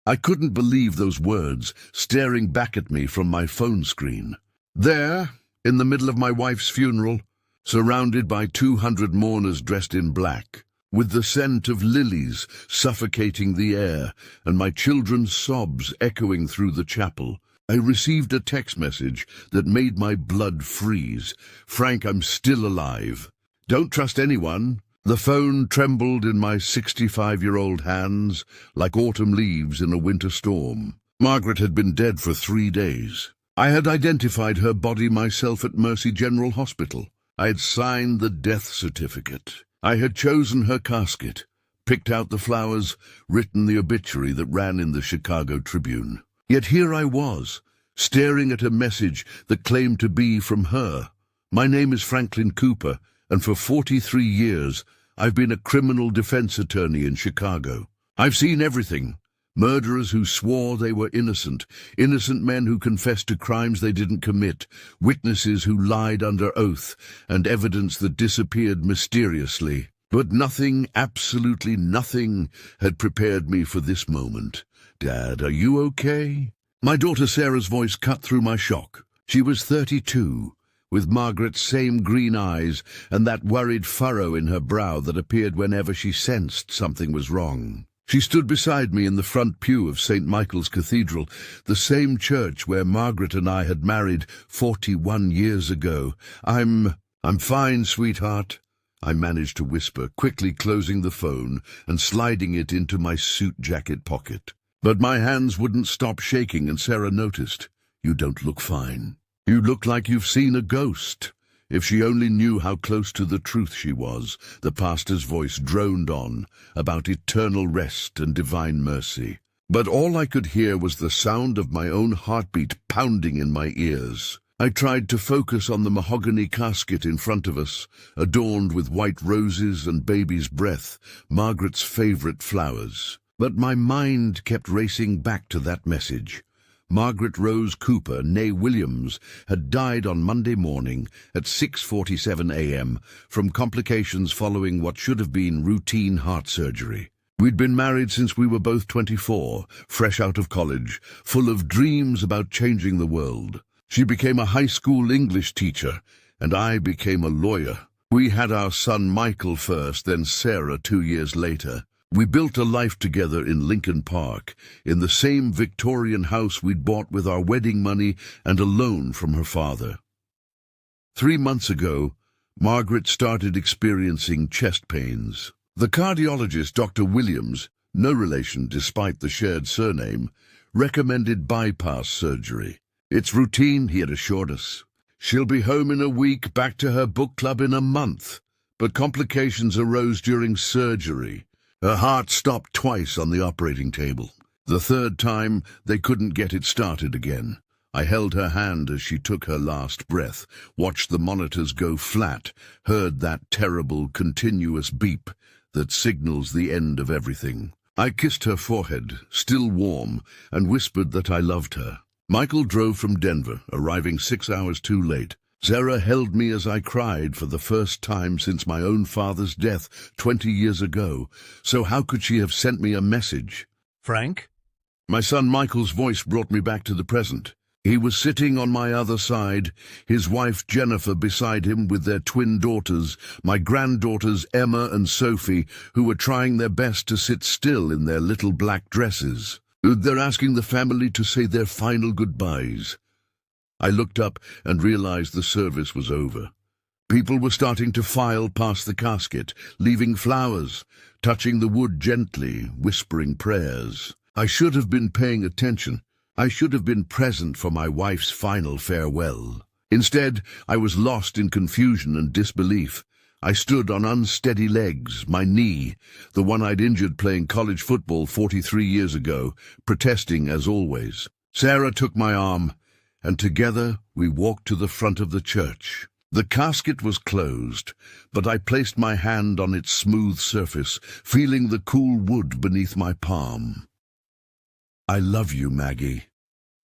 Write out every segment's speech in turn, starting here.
I couldn't believe those words staring back at me from my phone screen. There, in the middle of my wife's funeral, surrounded by 200 mourners dressed in black, with the scent of lilies suffocating the air and my children's sobs echoing through the chapel, I received a text message that made my blood freeze. "Frank, I'm still alive. Don't trust anyone." The phone trembled in my 65-year-old hands like autumn leaves in a winter storm. Margaret had been dead for 3 days. I had identified her body myself at Mercy General Hospital. I had signed the death certificate. I had chosen her casket, picked out the flowers, written the obituary that ran in the Chicago Tribune. Yet here I was, staring at a message that claimed to be from her. My name is Franklin Cooper, and for 43 years, I've been a criminal defense attorney in Chicago. I've seen everything. Murderers who swore they were innocent, innocent men who confessed to crimes they didn't commit, witnesses who lied under oath, and evidence that disappeared mysteriously. But nothing, absolutely nothing, had prepared me for this moment. "Dad, are you okay?" My daughter Sarah's voice cut through my shock. She was 32, with Margaret's same green eyes and that worried furrow in her brow that appeared whenever she sensed something was wrong. She stood beside me in the front pew of St. Michael's Cathedral, the same church where Margaret and I had married 41 years ago. I'm fine, sweetheart," I managed to whisper, quickly closing the phone and sliding it into my suit jacket pocket. But my hands wouldn't stop shaking, and Sarah noticed. "You don't look fine. You look like you've seen a ghost." If she only knew how close to the truth she was, the pastor's voice droned on about eternal rest and divine mercy. But all I could hear was the sound of my own heartbeat pounding in my ears. I tried to focus on the mahogany casket in front of us, adorned with white roses and baby's breath, Margaret's favorite flowers. But my mind kept racing back to that message. Margaret Rose Cooper, née Williams, had died on Monday morning at 6:47 a.m. from complications following what should have been routine heart surgery. We'd been married since we were both 24, fresh out of college, full of dreams about changing the world. She became a high school English teacher, and I became a lawyer. We had our son Michael first, then Sarah 2 years later. We built a life together in Lincoln Park, in the same Victorian house we'd bought with our wedding money and a loan from her father. 3 months ago, Margaret started experiencing chest pains. The cardiologist, Dr. Williams, no relation despite the shared surname, recommended bypass surgery. "It's routine," he had assured us. "She'll be home in a week, back to her book club in a month." But complications arose during surgery. Her heart stopped twice on the operating table. The third time, they couldn't get it started again. I held her hand as she took her last breath, watched the monitors go flat, heard that terrible, continuous beep that signals the end of everything. I kissed her forehead, still warm, and whispered that I loved her. Michael drove from Denver, arriving 6 hours too late. Sarah held me as I cried for the first time since my own father's death 20 years ago. So how could she have sent me a message? "Frank?" My son Michael's voice brought me back to the present. He was sitting on my other side, his wife Jennifer beside him with their twin daughters, my granddaughters Emma and Sophie, who were trying their best to sit still in their little black dresses. They're asking the family to say their final goodbyes. I looked up and realized the service was over. People were starting to file past the casket, leaving flowers, touching the wood gently, whispering prayers. I should have been paying attention. I should have been present for my wife's final farewell. Instead, I was lost in confusion and disbelief. I stood on unsteady legs, my knee, the one I'd injured playing college football 43 years ago, protesting as always. Sarah took my arm, and together we walked to the front of the church. The casket was closed, but I placed my hand on its smooth surface, feeling the cool wood beneath my palm. "I love you, Maggie,"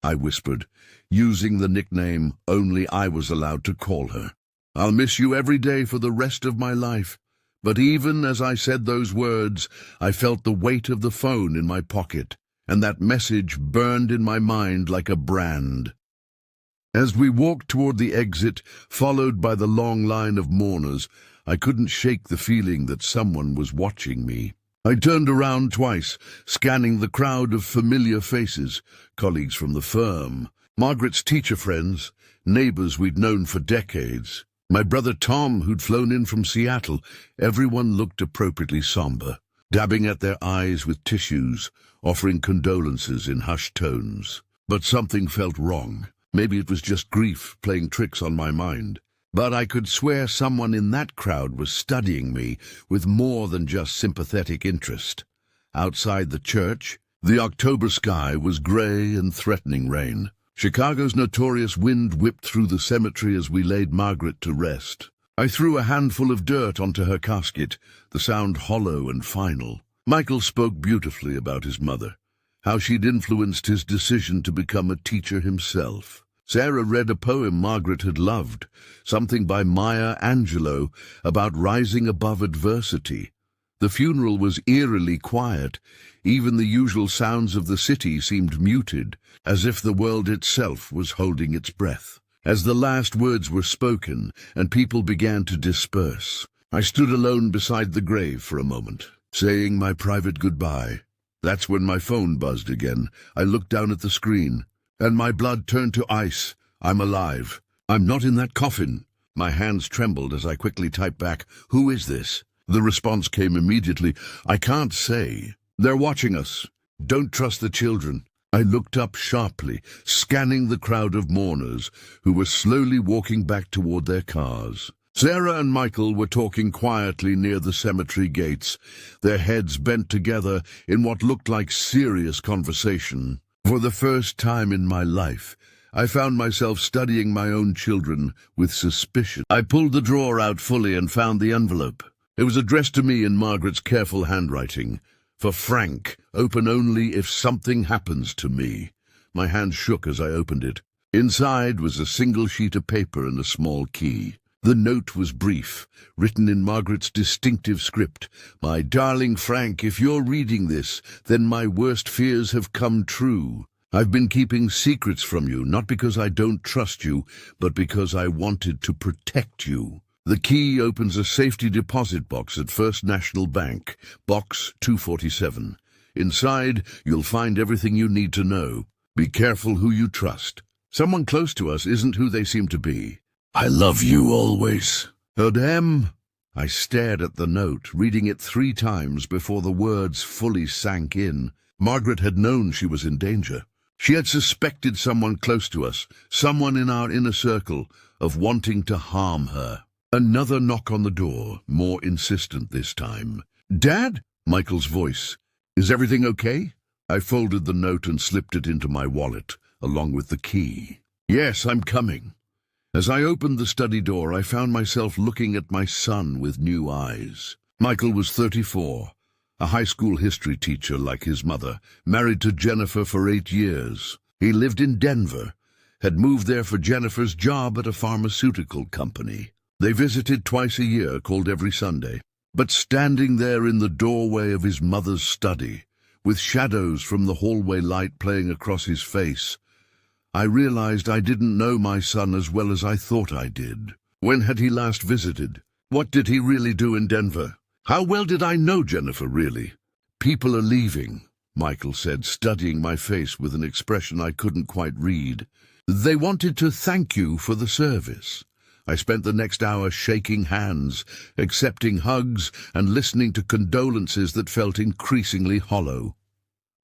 I whispered, using the nickname only I was allowed to call her. "I'll miss you every day for the rest of my life." But even as I said those words, I felt the weight of the phone in my pocket, and that message burned in my mind like a brand. As we walked toward the exit, followed by the long line of mourners, I couldn't shake the feeling that someone was watching me. I turned around twice, scanning the crowd of familiar faces, colleagues from the firm, Margaret's teacher friends, neighbors we'd known for decades, my brother Tom, who'd flown in from Seattle. Everyone looked appropriately somber, dabbing at their eyes with tissues, offering condolences in hushed tones. But something felt wrong. Maybe it was just grief playing tricks on my mind. But I could swear someone in that crowd was studying me with more than just sympathetic interest. Outside the church, the October sky was gray and threatening rain. Chicago's notorious wind whipped through the cemetery as we laid Margaret to rest. I threw a handful of dirt onto her casket, the sound hollow and final. Michael spoke beautifully about his mother, how she'd influenced his decision to become a teacher himself. Sarah read a poem Margaret had loved, something by Maya Angelou about rising above adversity. The funeral was eerily quiet. Even the usual sounds of the city seemed muted, as if the world itself was holding its breath. As the last words were spoken and people began to disperse, I stood alone beside the grave for a moment, saying my private goodbye. That's when my phone buzzed again. I looked down at the screen, and my blood turned to ice. I'm alive. I'm not in that coffin. My hands trembled as I quickly typed back, "Who is this?" The response came immediately, "I can't say. They're watching us. Don't trust the children." I looked up sharply, scanning the crowd of mourners who were slowly walking back toward their cars. Sarah and Michael were talking quietly near the cemetery gates, their heads bent together in what looked like serious conversation. For the first time in my life, I found myself studying my own children with suspicion. I pulled the drawer out fully and found the envelope. It was addressed to me in Margaret's careful handwriting. "For Frank, open only if something happens to me." My hand shook as I opened it. Inside was a single sheet of paper and a small key. The note was brief, written in Margaret's distinctive script. "My darling Frank, if you're reading this, then my worst fears have come true. I've been keeping secrets from you, not because I don't trust you, but because I wanted to protect you. The key opens a safety deposit box at First National Bank, Box 247. Inside, you'll find everything you need to know. Be careful who you trust. Someone close to us isn't who they seem to be. I love you always. Odem." I stared at the note, reading it 3 times before the words fully sank in. Margaret had known she was in danger. She had suspected someone close to us, someone in our inner circle, of wanting to harm her. Another knock on the door, more insistent this time. "Dad?" Michael's voice. "Is everything okay?" I folded the note and slipped it into my wallet, along with the key. "Yes, I'm coming." As I opened the study door, I found myself looking at my son with new eyes. Michael was 34, a high school history teacher like his mother, married to Jennifer for 8 years. He lived in Denver, had moved there for Jennifer's job at a pharmaceutical company. They visited twice a year, called every Sunday. But standing there in the doorway of his mother's study, with shadows from the hallway light playing across his face, I realized I didn't know my son as well as I thought I did. When had he last visited? What did he really do in Denver? How well did I know Jennifer, really? "People are leaving," Michael said, studying my face with an expression I couldn't quite read. "They wanted to thank you for the service." I spent the next hour shaking hands, accepting hugs, and listening to condolences that felt increasingly hollow.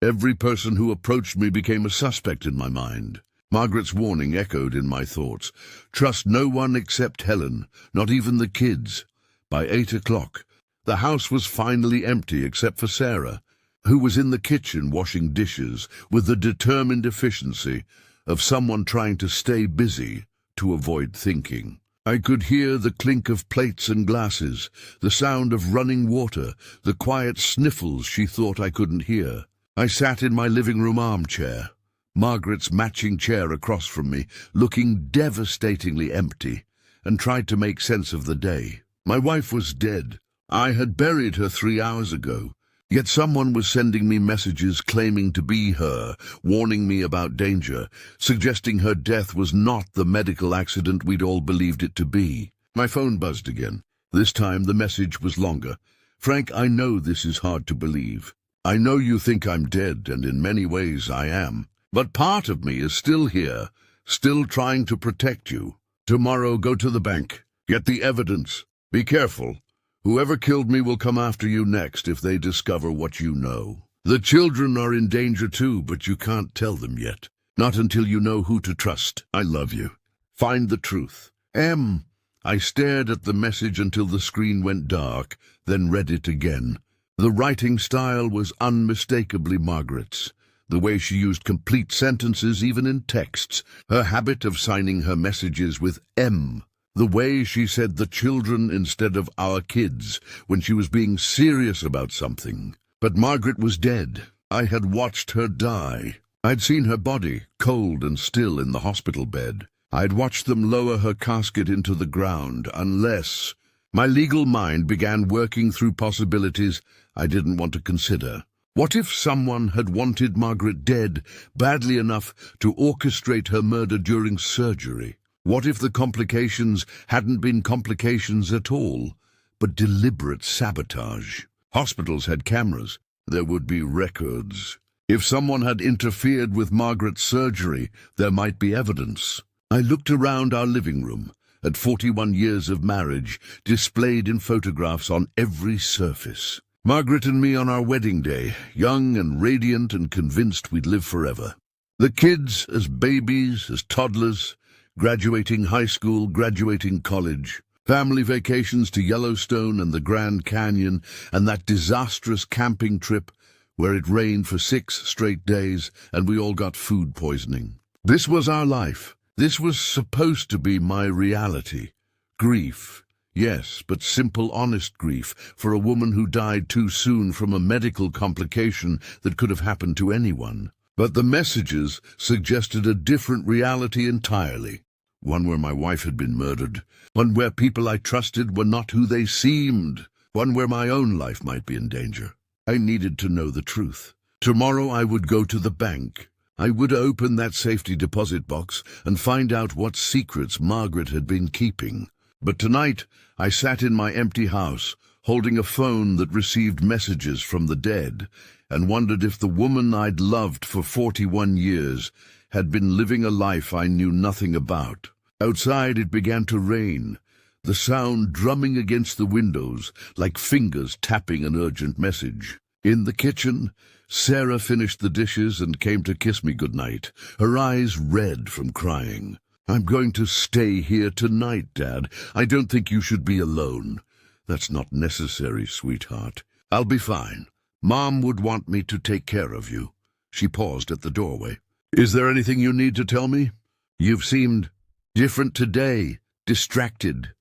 Every person who approached me became a suspect in my mind. Margaret's warning echoed in my thoughts. Trust no one except Helen, not even the kids. By 8 o'clock, the house was finally empty except for Sarah, who was in the kitchen washing dishes with the determined efficiency of someone trying to stay busy to avoid thinking. I could hear the clink of plates and glasses, the sound of running water, the quiet sniffles she thought I couldn't hear. I sat in my living room armchair, Margaret's matching chair across from me, looking devastatingly empty, and tried to make sense of the day. My wife was dead. I had buried her 3 hours ago. Yet someone was sending me messages claiming to be her, warning me about danger, suggesting her death was not the medical accident we'd all believed it to be. My phone buzzed again. This time the message was longer. Frank, I know this is hard to believe. I know you think I'm dead, and in many ways I am. But part of me is still here, still trying to protect you. Tomorrow, go to the bank. Get the evidence. Be careful. Whoever killed me will come after you next if they discover what you know. The children are in danger too, but you can't tell them yet. Not until you know who to trust. I love you. Find the truth. M. I stared at the message until the screen went dark, then read it again. The writing style was unmistakably Margaret's. The way she used complete sentences, even in texts. Her habit of signing her messages with M. The way she said the children instead of our kids when she was being serious about something. But Margaret was dead. I had watched her die. I'd seen her body, cold and still in the hospital bed. I'd watched them lower her casket into the ground, unless... My legal mind began working through possibilities I didn't want to consider. What if someone had wanted Margaret dead badly enough to orchestrate her murder during surgery? What if the complications hadn't been complications at all, but deliberate sabotage? Hospitals had cameras. There would be records. If someone had interfered with Margaret's surgery, there might be evidence. I looked around our living room, at 41 years of marriage, displayed in photographs on every surface. Margaret and me on our wedding day, young and radiant and convinced we'd live forever. The kids as babies, as toddlers, graduating high school, graduating college, family vacations to Yellowstone and the Grand Canyon, and that disastrous camping trip where it rained for 6 straight days and we all got food poisoning. This was our life. This was supposed to be my reality. Grief. Yes, but simple, honest grief for a woman who died too soon from a medical complication that could have happened to anyone. But the messages suggested a different reality entirely. One where my wife had been murdered. One where people I trusted were not who they seemed. One where my own life might be in danger. I needed to know the truth. Tomorrow I would go to the bank. I would open that safety deposit box and find out what secrets Margaret had been keeping. But tonight I sat in my empty house, holding a phone that received messages from the dead, and wondered if the woman I'd loved for 41 years had been living a life I knew nothing about. Outside it began to rain, the sound drumming against the windows like fingers tapping an urgent message. In the kitchen, Sarah finished the dishes and came to kiss me goodnight, her eyes red from crying. I'm going to stay here tonight, Dad. I don't think you should be alone. That's not necessary, sweetheart. I'll be fine. Mom would want me to take care of you. She paused at the doorway. Is there anything you need to tell me? You've seemed different today, distracted.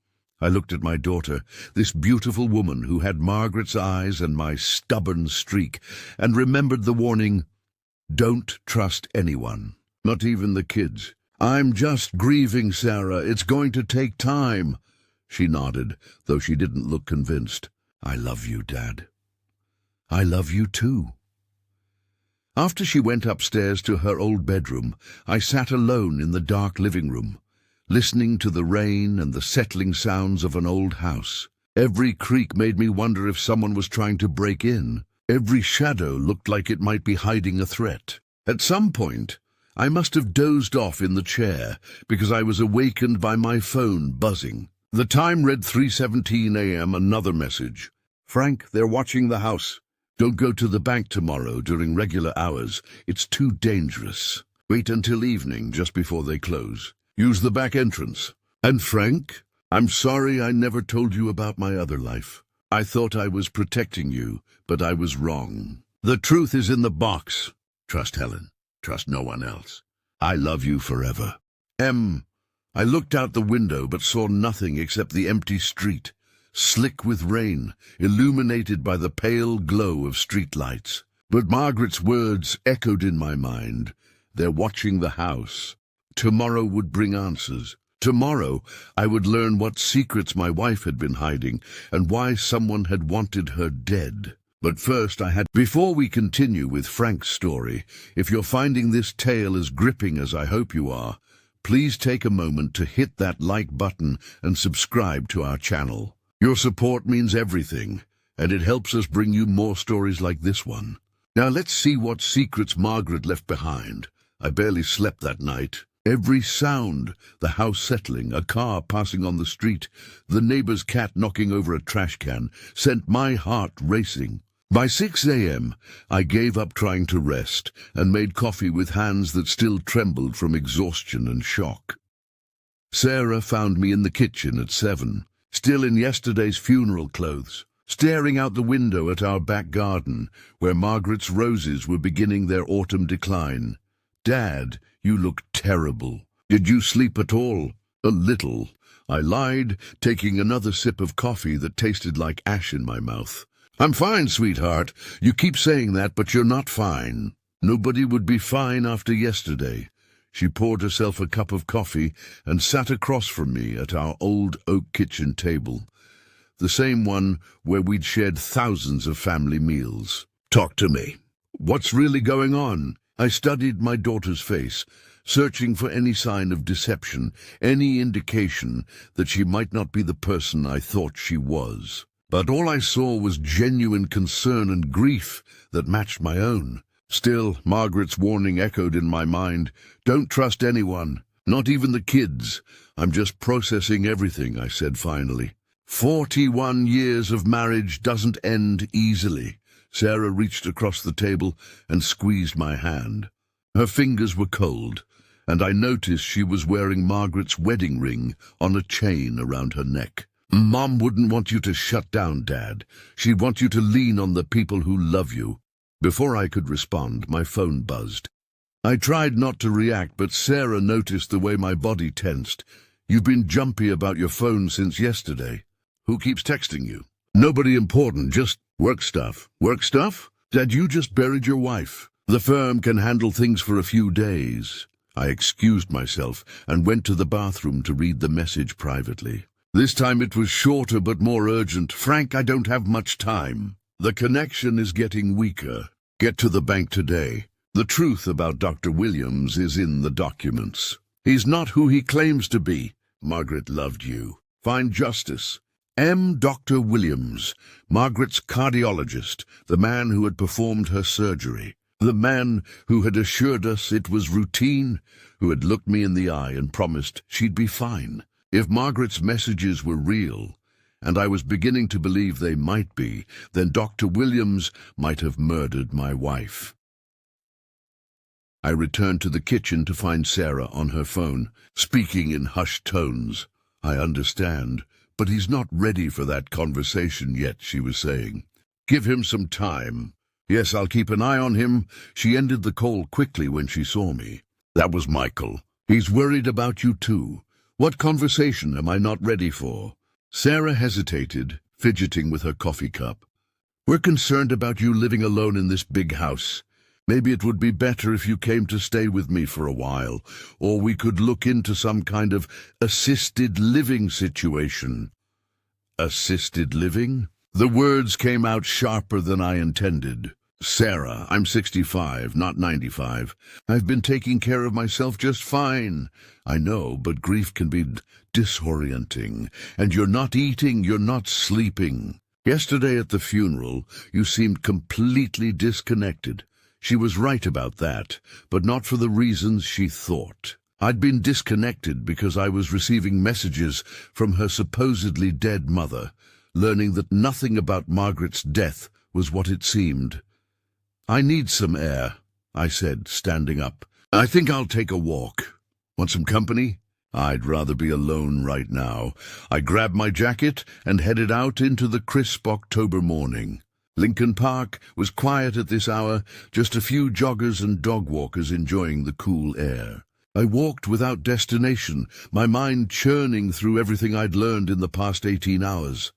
I looked at my daughter, this beautiful woman who had Margaret's eyes and my stubborn streak, and remembered the warning, don't trust anyone, not even the kids. I'm just grieving, Sarah. It's going to take time. She nodded, though she didn't look convinced. I love you, Dad. I love you too. After she went upstairs to her old bedroom, I sat alone in the dark living room, listening to the rain and the settling sounds of an old house. Every creak made me wonder if someone was trying to break in. Every shadow looked like it might be hiding a threat. At some point, I must have dozed off in the chair because I was awakened by my phone buzzing. The time read 3:17 a.m. Another message. Frank, they're watching the house. Don't go to the bank tomorrow during regular hours. It's too dangerous. Wait until evening, just before they close. Use the back entrance. And Frank, I'm sorry I never told you about my other life. I thought I was protecting you, but I was wrong. The truth is in the box. Trust Helen. Trust no one else. I love you forever. M. I looked out the window but saw nothing except the empty street, slick with rain, illuminated by the pale glow of street lights. But Margaret's words echoed in my mind. They're watching the house. Tomorrow would bring answers. Tomorrow I would learn what secrets my wife had been hiding and why someone had wanted her dead. But first Before we continue with Frank's story, if you're finding this tale as gripping as I hope you are, please take a moment to hit that like button and subscribe to our channel. Your support means everything, and it helps us bring you more stories like this one. Now let's see what secrets Margaret left behind. I barely slept that night. Every sound, the house settling, a car passing on the street, the neighbor's cat knocking over a trash can, sent my heart racing. By 6 a.m., I gave up trying to rest and made coffee with hands that still trembled from exhaustion and shock. Sarah found me in the kitchen at 7, still in yesterday's funeral clothes, staring out the window at our back garden, where Margaret's roses were beginning their autumn decline. "Dad, you look terrible. Did you sleep at all?" "A little," I lied, taking another sip of coffee that tasted like ash in my mouth. "I'm fine, sweetheart. You keep saying that, but you're not fine." Nobody would be fine after yesterday. She poured herself a cup of coffee and sat across from me at our old oak kitchen table, the same one where we'd shared thousands of family meals. "Talk to me. What's really going on?" I studied my daughter's face, searching for any sign of deception, any indication that she might not be the person I thought she was. But all I saw was genuine concern and grief that matched my own. Still, Margaret's warning echoed in my mind. "Don't trust anyone, not even the kids. I'm just processing everything," I said finally. 41 years of marriage doesn't end easily. Sarah reached across the table and squeezed my hand. Her fingers were cold, and I noticed she was wearing Margaret's wedding ring on a chain around her neck. "Mom wouldn't want you to shut down, Dad. She'd want you to lean on the people who love you." Before I could respond, my phone buzzed. I tried not to react, but Sarah noticed the way my body tensed. "You've been jumpy about your phone since yesterday. Who keeps texting you?" "Nobody important, just work stuff." "Work stuff? Dad, you just buried your wife. The firm can handle things for a few days." I excused myself and went to the bathroom to read the message privately. This time it was shorter but more urgent. "Frank, I don't have much time. The connection is getting weaker. Get to the bank today. The truth about Dr. Williams is in the documents. He's not who he claims to be. Margaret loved you. Find justice. Dr. Williams, Margaret's cardiologist, the man who had performed her surgery, the man who had assured us it was routine, who had looked me in the eye and promised she'd be fine. If Margaret's messages were real, and I was beginning to believe they might be, then Dr. Williams might have murdered my wife. I returned to the kitchen to find Sarah on her phone, speaking in hushed tones. "I understand, but he's not ready for that conversation yet," she was saying. "Give him some time." "Yes, I'll keep an eye on him." She ended the call quickly when she saw me. "That was Michael. He's worried about you too. What conversation am I not ready for?" Sarah hesitated, fidgeting with her coffee cup. "We're concerned about you living alone in this big house. Maybe it would be better if you came to stay with me for a while, or we could look into some kind of assisted living situation." "Assisted living?" The words came out sharper than I intended. "Sarah, I'm 65, not 95. I've been taking care of myself just fine." "I know, but grief can be disorienting. And you're not eating, you're not sleeping. Yesterday at the funeral, you seemed completely disconnected." She was right about that, but not for the reasons she thought. I'd been disconnected because I was receiving messages from her supposedly dead mother, learning that nothing about Margaret's death was what it seemed. "I need some air," I said, standing up. "I think I'll take a walk. Want some company?" I'd rather be alone right now. I grabbed my jacket and headed out into the crisp October morning. Lincoln Park was quiet at this hour, just a few joggers and dog walkers enjoying the cool air. I walked without destination, my mind churning through everything I'd learned in the past 18 hours.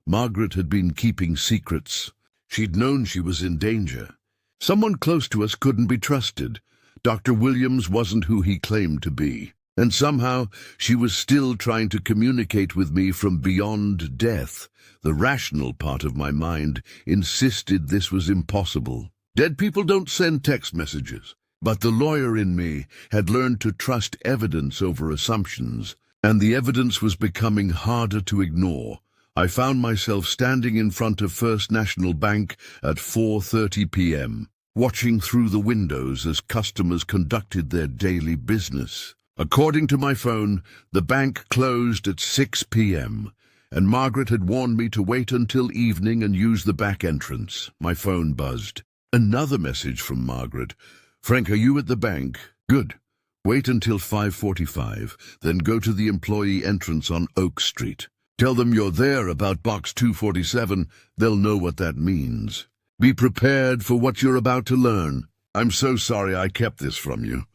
Margaret had been keeping secrets. She'd known she was in danger. Someone close to us couldn't be trusted. Dr. Williams wasn't who he claimed to be. And somehow she was still trying to communicate with me from beyond death. The rational part of my mind insisted this was impossible. Dead people don't send text messages. But the lawyer in me had learned to trust evidence over assumptions, and the evidence was becoming harder to ignore. I found myself standing in front of First National Bank at 4:30 p.m., watching through the windows as customers conducted their daily business. According to my phone, the bank closed at 6 p.m., and Margaret had warned me to wait until evening and use the back entrance. My phone buzzed. Another message from Margaret. "Frank, are you at the bank? Good. Wait until 5:45, then go to the employee entrance on Oak Street. Tell them you're there about box 247. They'll know what that means. Be prepared for what you're about to learn. I'm so sorry I kept this from you."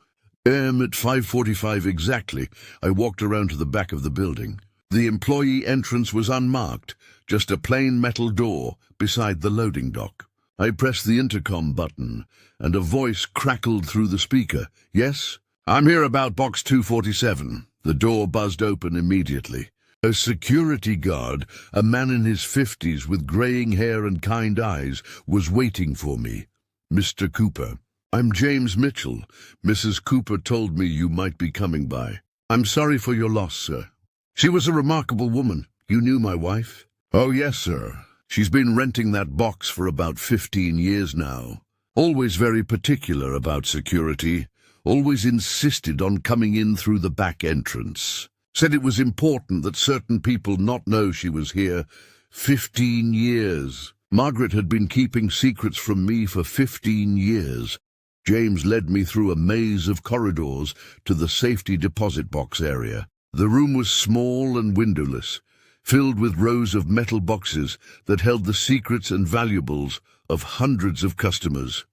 At 5:45 exactly, I walked around to the back of the building. The employee entrance was unmarked, just a plain metal door beside the loading dock. I pressed the intercom button, and a voice crackled through the speaker. "Yes? I'm here about box 247. The door buzzed open immediately. A security guard, a man in his 50s with graying hair and kind eyes, was waiting for me. "Mr. Cooper." "I'm James Mitchell. Mrs. Cooper told me you might be coming by." "I'm sorry for your loss, sir." "She was a remarkable woman. You knew my wife?" "Oh, yes, sir. She's been renting that box for about 15 years now. Always very particular about security. Always insisted on coming in through the back entrance. Said it was important that certain people not know she was here. 15 years. Margaret had been keeping secrets from me for 15 years. James led me through a maze of corridors to the safety deposit box area. The room was small and windowless, filled with rows of metal boxes that held the secrets and valuables of hundreds of customers.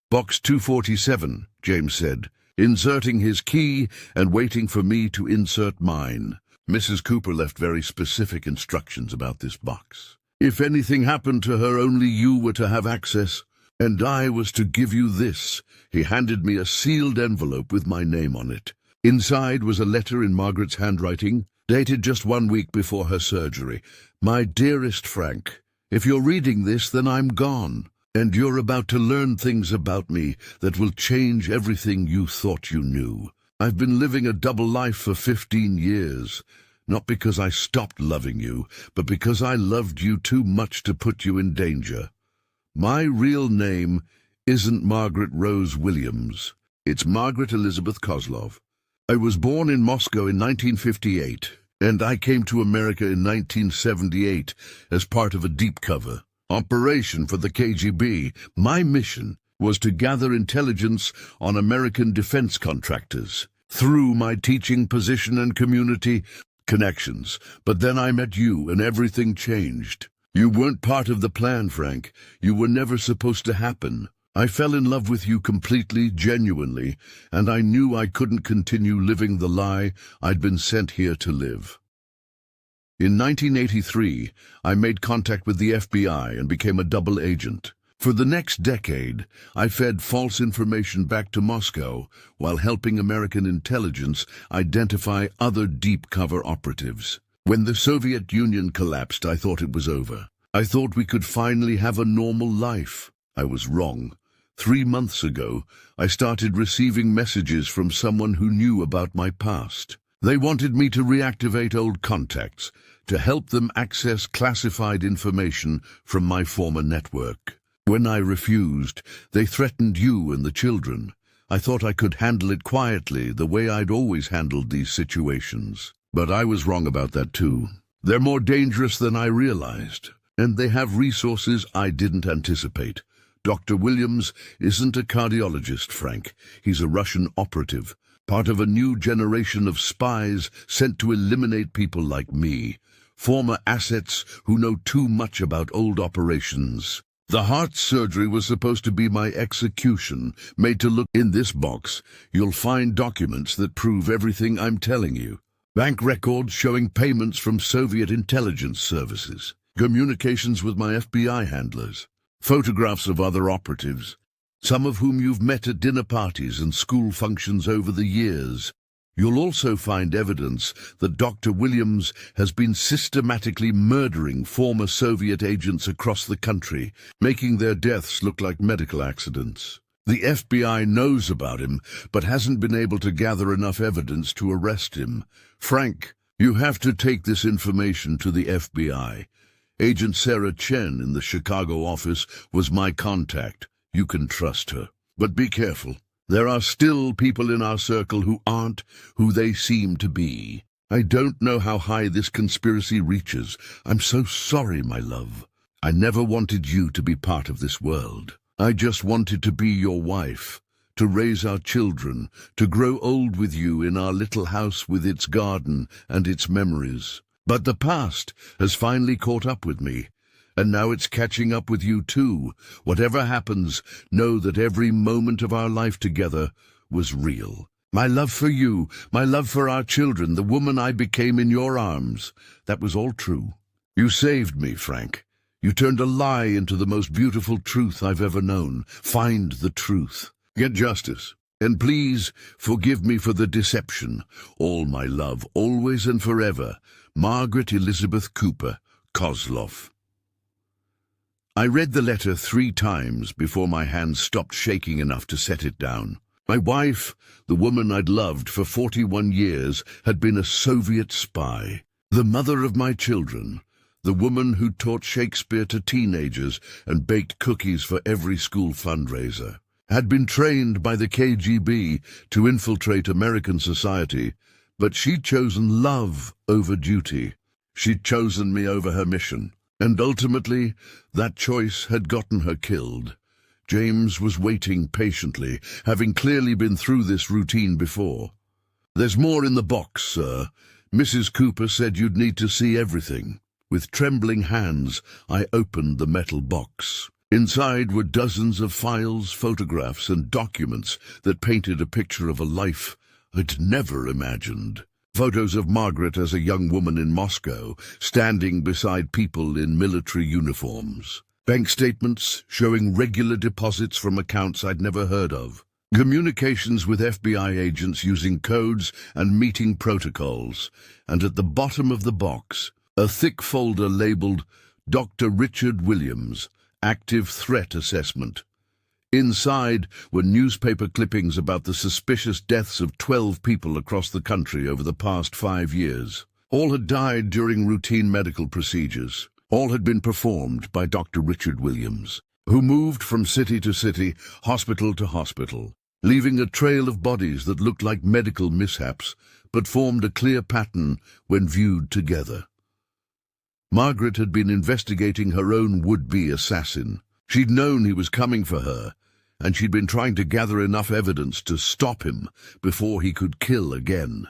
"Box 247, James said, inserting his key and waiting for me to insert mine. Mrs. Cooper left very specific instructions about this box. If anything happened to her, only you were to have access, and I was to give you this." He handed me a sealed envelope with my name on it. Inside was a letter in Margaret's handwriting, dated just 1 week before her surgery. "My dearest Frank, if you're reading this, then I'm gone, and you're about to learn things about me that will change everything you thought you knew. I've been living a double life for 15 years, not because I stopped loving you, but because I loved you too much to put you in danger. My real name isn't Margaret Rose Williams. It's Margaret Elizabeth Kozlov. I was born in Moscow in 1958, and I came to America in 1978 as part of a deep cover operation for the KGB. My mission was to gather intelligence on American defense contractors through my teaching position and community connections. But then I met you, and everything changed. You weren't part of the plan, Frank. You were never supposed to happen. I fell in love with you completely, genuinely, and I knew I couldn't continue living the lie I'd been sent here to live. In 1983, I made contact with the FBI and became a double agent. For the next decade, I fed false information back to Moscow while helping American intelligence identify other deep cover operatives. When the Soviet Union collapsed, I thought it was over. I thought we could finally have a normal life. I was wrong. 3 months ago, I started receiving messages from someone who knew about my past. They wanted me to reactivate old contacts, to help them access classified information from my former network. When I refused, they threatened you and the children. I thought I could handle it quietly, the way I'd always handled these situations. But I was wrong about that too. They're more dangerous than I realized, and they have resources I didn't anticipate. Dr. Williams isn't a cardiologist, Frank. He's a Russian operative, part of a new generation of spies sent to eliminate people like me, former assets who know too much about old operations. The heart surgery was supposed to be my execution, made to look. In this box, you'll find documents that prove everything I'm telling you. Bank records showing payments from Soviet intelligence services, communications with my FBI handlers, photographs of other operatives, some of whom you've met at dinner parties and school functions over the years. You'll also find evidence that Dr. Williams has been systematically murdering former Soviet agents across the country, making their deaths look like medical accidents. The FBI knows about him, but hasn't been able to gather enough evidence to arrest him. Frank, you have to take this information to the FBI. Agent Sarah Chen in the Chicago office was my contact. You can trust her. But be careful. There are still people in our circle who aren't who they seem to be. I don't know how high this conspiracy reaches. I'm so sorry, my love. I never wanted you to be part of this world. I just wanted to be your wife, to raise our children, to grow old with you in our little house with its garden and its memories. But the past has finally caught up with me. And now it's catching up with you too. Whatever happens, know that every moment of our life together was real. My love for you, my love for our children, the woman I became in your arms, that was all true. You saved me, Frank. You turned a lie into the most beautiful truth I've ever known. Find the truth. Get justice. And please forgive me for the deception. All my love, always and forever. Margaret Elizabeth Cooper, Kozlov. I read the letter 3 times before my hands stopped shaking enough to set it down. My wife, the woman I'd loved for 41 years, had been a Soviet spy. The mother of my children, the woman who taught Shakespeare to teenagers and baked cookies for every school fundraiser, had been trained by the KGB to infiltrate American society, but she'd chosen love over duty. She'd chosen me over her mission. And ultimately, that choice had gotten her killed. James was waiting patiently, having clearly been through this routine before. There's more in the box, sir. Mrs. Cooper said you'd need to see everything. With trembling hands, I opened the metal box. Inside were dozens of files, photographs, and documents that painted a picture of a life I'd never imagined. Photos of Margaret as a young woman in Moscow, standing beside people in military uniforms. Bank statements showing regular deposits from accounts I'd never heard of. Communications with FBI agents using codes and meeting protocols. And at the bottom of the box, a thick folder labeled Dr. Richard Williams, Active Threat Assessment. Inside were newspaper clippings about the suspicious deaths of 12 people across the country over the past 5 years. All had died during routine medical procedures. All had been performed by Dr. Richard Williams, who moved from city to city, hospital to hospital, leaving a trail of bodies that looked like medical mishaps, but formed a clear pattern when viewed together. Margaret had been investigating her own would-be assassin. She'd known he was coming for her, and she'd been trying to gather enough evidence to stop him before he could kill again.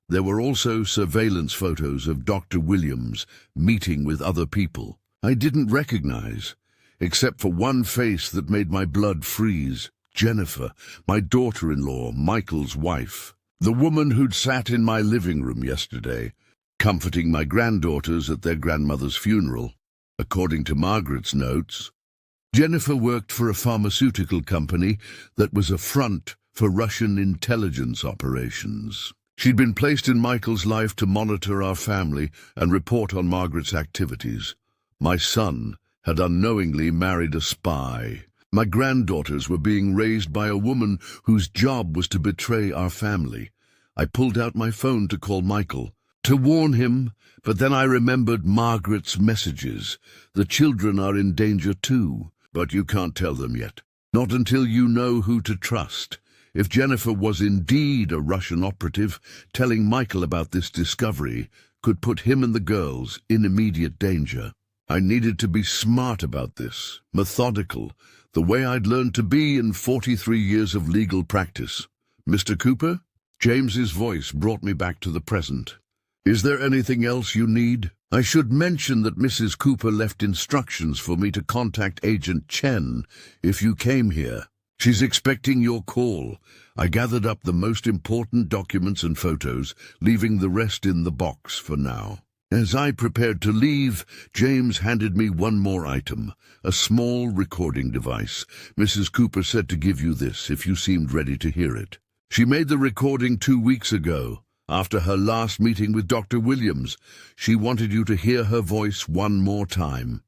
There were also surveillance photos of Dr. Williams meeting with other people I didn't recognize, except for one face that made my blood freeze. Jennifer, my daughter-in-law, Michael's wife. The woman who'd sat in my living room yesterday, comforting my granddaughters at their grandmother's funeral. According to Margaret's notes, Jennifer worked for a pharmaceutical company that was a front for Russian intelligence operations. She'd been placed in Michael's life to monitor our family and report on Margaret's activities. My son had unknowingly married a spy. My granddaughters were being raised by a woman whose job was to betray our family. I pulled out my phone to call Michael, to warn him, but then I remembered Margaret's messages. The children are in danger too. But you can't tell them yet. Not until you know who to trust. If Jennifer was indeed a Russian operative, telling Michael about this discovery could put him and the girls in immediate danger. I needed to be smart about this, methodical, the way I'd learned to be in 43 years of legal practice. Mr. Cooper? James's voice brought me back to the present. Is there anything else you need? I should mention that Mrs. Cooper left instructions for me to contact Agent Chen if you came here. She's expecting your call. I gathered up the most important documents and photos, leaving the rest in the box for now. As I prepared to leave, James handed me one more item, a small recording device. Mrs. Cooper said to give you this if you seemed ready to hear it. She made the recording 2 weeks ago, after her last meeting with Dr. Williams. She wanted you to hear her voice one more time.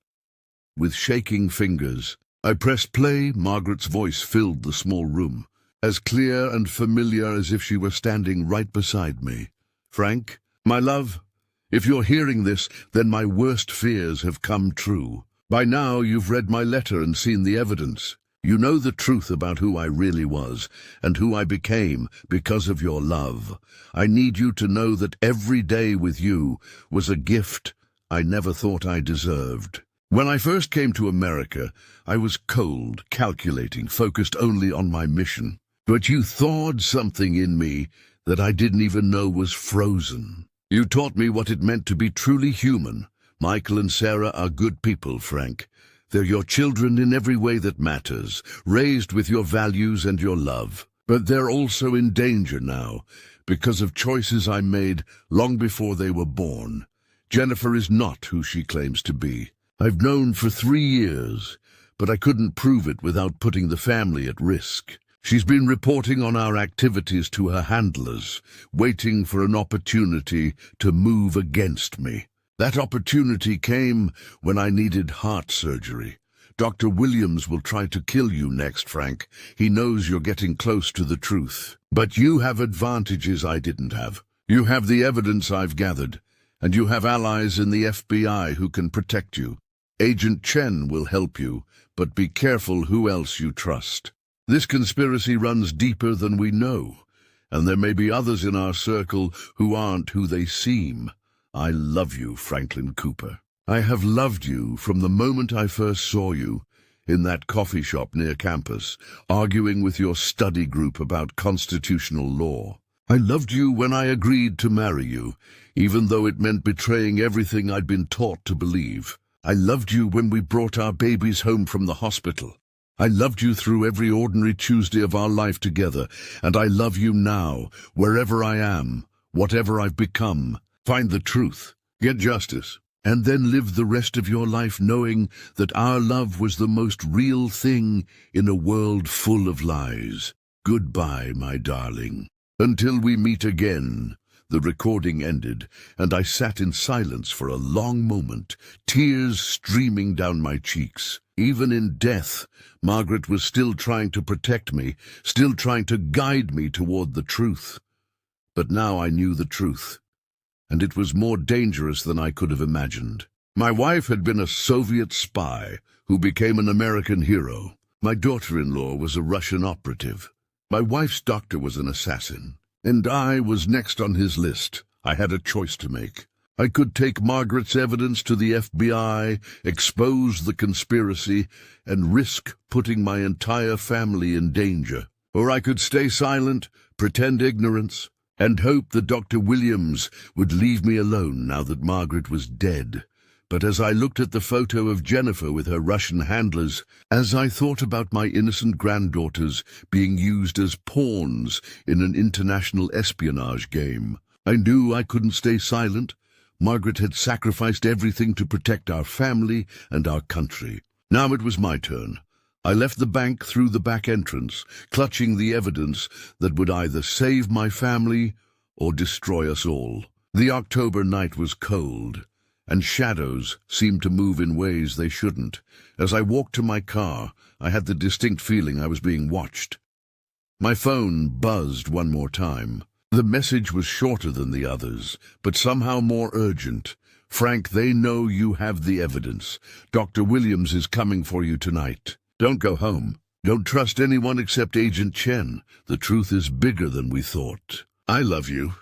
With shaking fingers, I pressed play. Margaret's voice filled the small room, as clear and familiar as if she were standing right beside me. Frank, my love, if you're hearing this, then my worst fears have come true. By now you've read my letter and seen the evidence. You know the truth about who I really was and who I became because of your love. I need you to know that every day with you was a gift I never thought I deserved. When I first came to America, I was cold, calculating, focused only on my mission. But you thawed something in me that I didn't even know was frozen. You taught me what it meant to be truly human. Michael and Sarah are good people, Frank. They're your children in every way that matters, raised with your values and your love. But they're also in danger now, because of choices I made long before they were born. Jennifer is not who she claims to be. I've known for 3 years, but I couldn't prove it without putting the family at risk. She's been reporting on our activities to her handlers, waiting for an opportunity to move against me. That opportunity came when I needed heart surgery. Dr. Williams will try to kill you next, Frank. He knows you're getting close to the truth. But you have advantages I didn't have. You have the evidence I've gathered, and you have allies in the FBI who can protect you. Agent Chen will help you, but be careful who else you trust. This conspiracy runs deeper than we know, and there may be others in our circle who aren't who they seem. I love you, Franklin Cooper. I have loved you from the moment I first saw you in that coffee shop near campus, arguing with your study group about constitutional law. I loved you when I agreed to marry you, even though it meant betraying everything I'd been taught to believe. I loved you when we brought our babies home from the hospital. I loved you through every ordinary Tuesday of our life together, and I love you now, wherever I am, whatever I've become. Find the truth, get justice, and then live the rest of your life knowing that our love was the most real thing in a world full of lies. Goodbye, my darling. Until we meet again. The recording ended, and I sat in silence for a long moment, tears streaming down my cheeks. Even in death, Margaret was still trying to protect me, still trying to guide me toward the truth. But now I knew the truth, and it was more dangerous than I could have imagined. My wife had been a Soviet spy who became an American hero. My daughter-in-law was a Russian operative. My wife's doctor was an assassin. And I was next on his list. I had a choice to make. I could take Margaret's evidence to the FBI, expose the conspiracy, and risk putting my entire family in danger. Or I could stay silent, pretend ignorance, and hope that Dr. Williams would leave me alone now that Margaret was dead. But as I looked at the photo of Jennifer with her Russian handlers, as I thought about my innocent granddaughters being used as pawns in an international espionage game, I knew I couldn't stay silent. Margaret had sacrificed everything to protect our family and our country. Now it was my turn. I left the bank through the back entrance, clutching the evidence that would either save my family or destroy us all. The October night was cold, and shadows seemed to move in ways they shouldn't. As I walked to my car, I had the distinct feeling I was being watched. My phone buzzed one more time. The message was shorter than the others, but somehow more urgent. Frank, they know you have the evidence. Dr. Williams is coming for you tonight. Don't go home. Don't trust anyone except Agent Chen. The truth is bigger than we thought. I love you.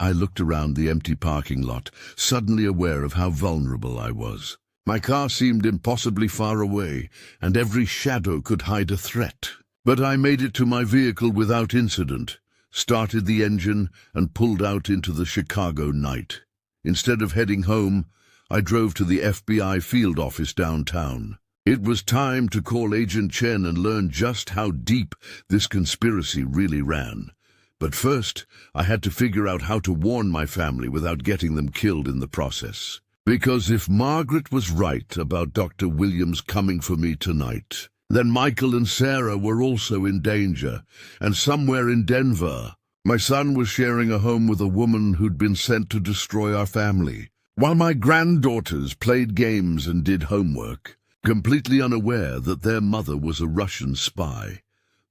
I looked around the empty parking lot, suddenly aware of how vulnerable I was. My car seemed impossibly far away, and every shadow could hide a threat. But I made it to my vehicle without incident, started the engine, and pulled out into the Chicago night. Instead of heading home, I drove to the FBI field office downtown. It was time to call Agent Chen and learn just how deep this conspiracy really ran. But first, I had to figure out how to warn my family without getting them killed in the process. Because if Margaret was right about Dr. Williams coming for me tonight, Then Michael and Sarah were also in danger, and somewhere in Denver, my son was sharing a home with a woman who'd been sent to destroy our family, while my granddaughters played games and did homework, completely unaware that their mother was a Russian spy.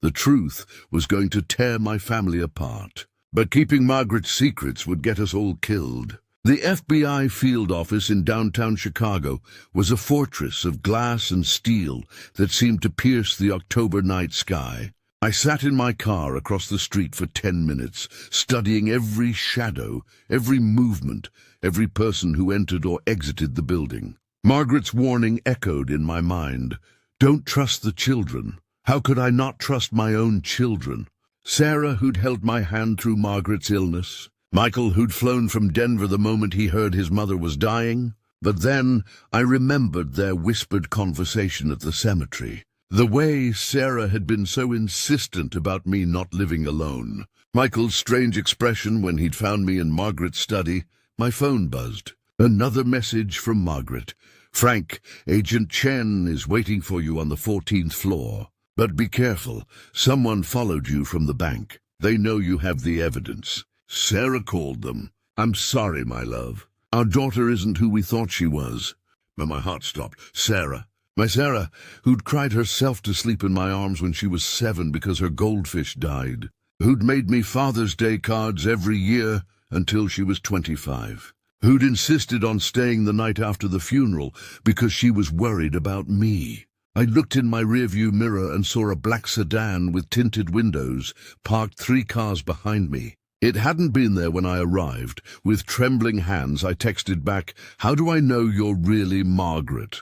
The truth was going to tear my family apart, but keeping Margaret's secrets would get us all killed. The FBI field office in downtown Chicago was a fortress of glass and steel that seemed to pierce the October night sky. I sat in my car across the street for 10 minutes, studying every shadow, every movement, every person who entered or exited the building. Margaret's warning echoed in my mind. Don't trust the children. How could I not trust my own children? Sarah, who'd held my hand through Margaret's illness. Michael, who'd flown from Denver the moment he heard his mother was dying. But then I remembered their whispered conversation at the cemetery. The way Sarah had been so insistent about me not living alone. Michael's strange expression when he'd found me in Margaret's study. My phone buzzed. Another message from Margaret. Frank, Agent Chen is waiting for you on the 14th floor. But be careful. Someone followed you from the bank. They know you have the evidence. Sarah called them. I'm sorry, my love. Our daughter isn't who we thought she was. But my heart stopped. Sarah. My Sarah, who'd cried herself to sleep in my arms when she was 7 because her goldfish died. Who'd made me Father's Day cards every year until she was 25. Who'd insisted on staying the night after the funeral because she was worried about me. I looked in my rearview mirror and saw a black sedan with tinted windows parked 3 cars behind me. It hadn't been there when I arrived. With trembling hands, I texted back, "How do I know you're really Margaret?"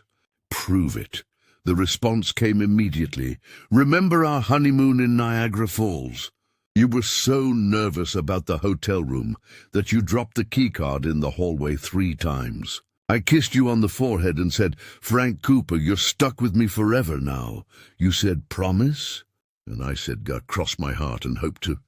"Prove it." The response came immediately. "Remember our honeymoon in Niagara Falls? You were so nervous about the hotel room that you dropped the keycard in the hallway 3 times. I kissed you on the forehead and said, 'Frank Cooper, you're stuck with me forever now.' You said, 'Promise?' And I said, 'God, cross my heart and hope to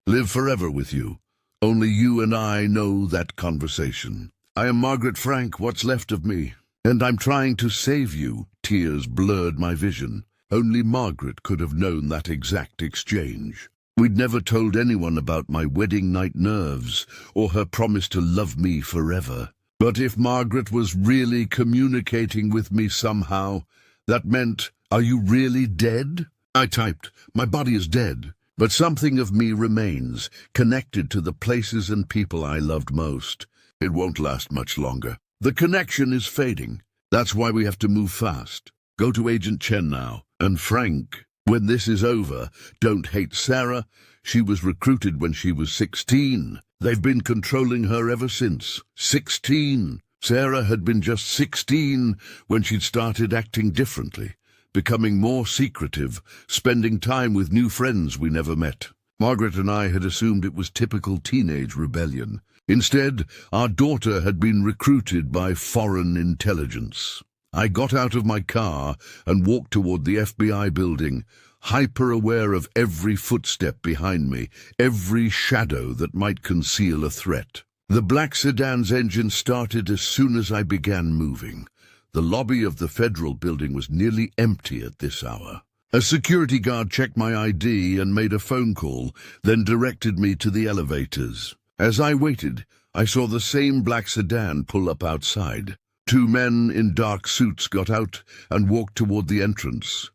live forever with you.' Only you and I know that conversation. I am Margaret Frank, what's left of me. And I'm trying to save you." Tears blurred my vision. Only Margaret could have known that exact exchange. We'd never told anyone about my wedding night nerves or her promise to love me forever. But if Margaret was really communicating with me somehow, that meant, "Are you really dead?" I typed, "My body is dead, but something of me remains, connected to the places and people I loved most. It won't last much longer. The connection is fading. That's why we have to move fast. Go to Agent Chen now. And Frank, when this is over, don't hate Sarah. She was recruited when she was 16. They've been controlling her ever since. 16. Sarah had been just 16 when she'd started acting differently, becoming more secretive, spending time with new friends we never met. Margaret and I had assumed it was typical teenage rebellion. Instead, our daughter had been recruited by foreign intelligence. I got out of my car and walked toward the FBI building, hyper-aware of every footstep behind me, every shadow that might conceal a threat. The black sedan's engine started as soon as I began moving. The lobby of the federal building was nearly empty at this hour. A security guard checked my ID and made a phone call, then directed me to the elevators. As I waited, I saw the same black sedan pull up outside. 2 men in dark suits got out and walked toward the entrance.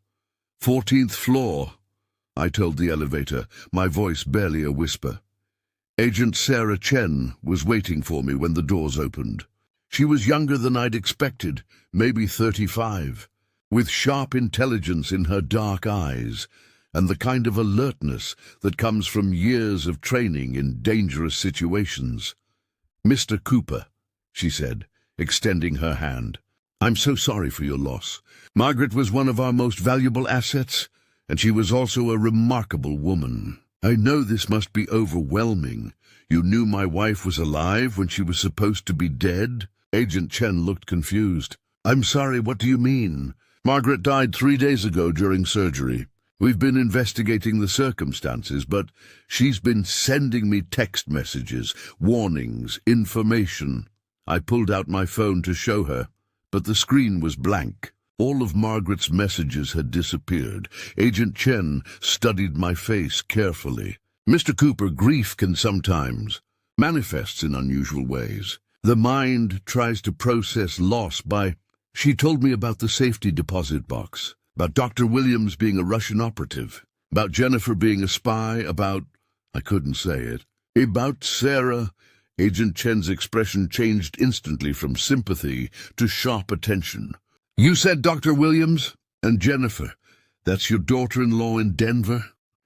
14th floor, I told the elevator, my voice barely a whisper. Agent Sarah Chen was waiting for me when the doors opened. She was younger than I'd expected, maybe 35, with sharp intelligence in her dark eyes, and the kind of alertness that comes from years of training in dangerous situations. "Mr. Cooper," she said, extending her hand. "I'm so sorry for your loss. Margaret was one of our most valuable assets, and she was also a remarkable woman. I know this must be overwhelming. You knew my wife was alive when she was supposed to be dead?" Agent Chen looked confused. "I'm sorry, what do you mean?" "Margaret died 3 days ago during surgery. We've been investigating the circumstances, but she's been sending me text messages, warnings, information." I pulled out my phone to show her, but the screen was blank. All of Margaret's messages had disappeared. Agent Chen studied my face carefully. Mr. Cooper, grief can sometimes manifest in unusual ways. The mind tries to process loss by... She told me about the safety deposit box, about Dr. Williams being a Russian operative, about Jennifer being a spy, about... I couldn't say it. About Sarah. Agent Chen's expression changed instantly from sympathy to sharp attention. You said Dr. Williams? And Jennifer, that's your daughter-in-law in Denver?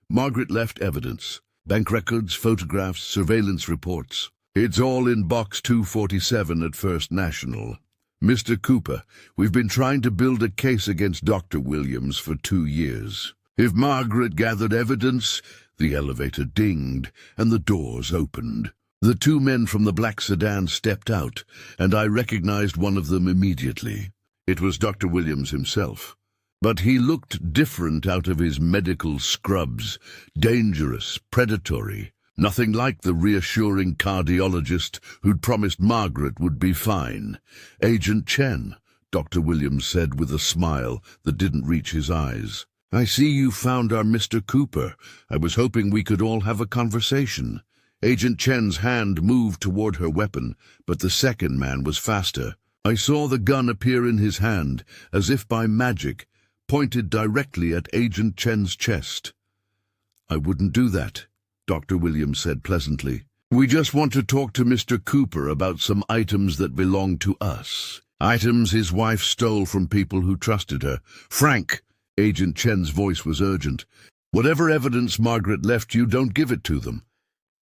Margaret left evidence. Bank records, photographs, surveillance reports. It's all in Box 247 at First National. Mr. Cooper, we've been trying to build a case against Dr. Williams for 2 years. If Margaret gathered evidence, the elevator dinged and the doors opened. The 2 men from the black sedan stepped out, and I recognized one of them immediately. It was Dr. Williams himself. But he looked different out of his medical scrubs, dangerous, predatory. Nothing like the reassuring cardiologist who'd promised Margaret would be fine. Agent Chen, Dr. Williams said with a smile that didn't reach his eyes. I see you found our Mr. Cooper. I was hoping we could all have a conversation. Agent Chen's hand moved toward her weapon, but the second man was faster. I saw the gun appear in his hand, as if by magic, pointed directly at Agent Chen's chest. I wouldn't do that, Dr. Williams said pleasantly. We just want to talk to Mr. Cooper about some items that belong to us. Items his wife stole from people who trusted her. Frank, Agent Chen's voice was urgent. Whatever evidence Margaret left you, don't give it to them.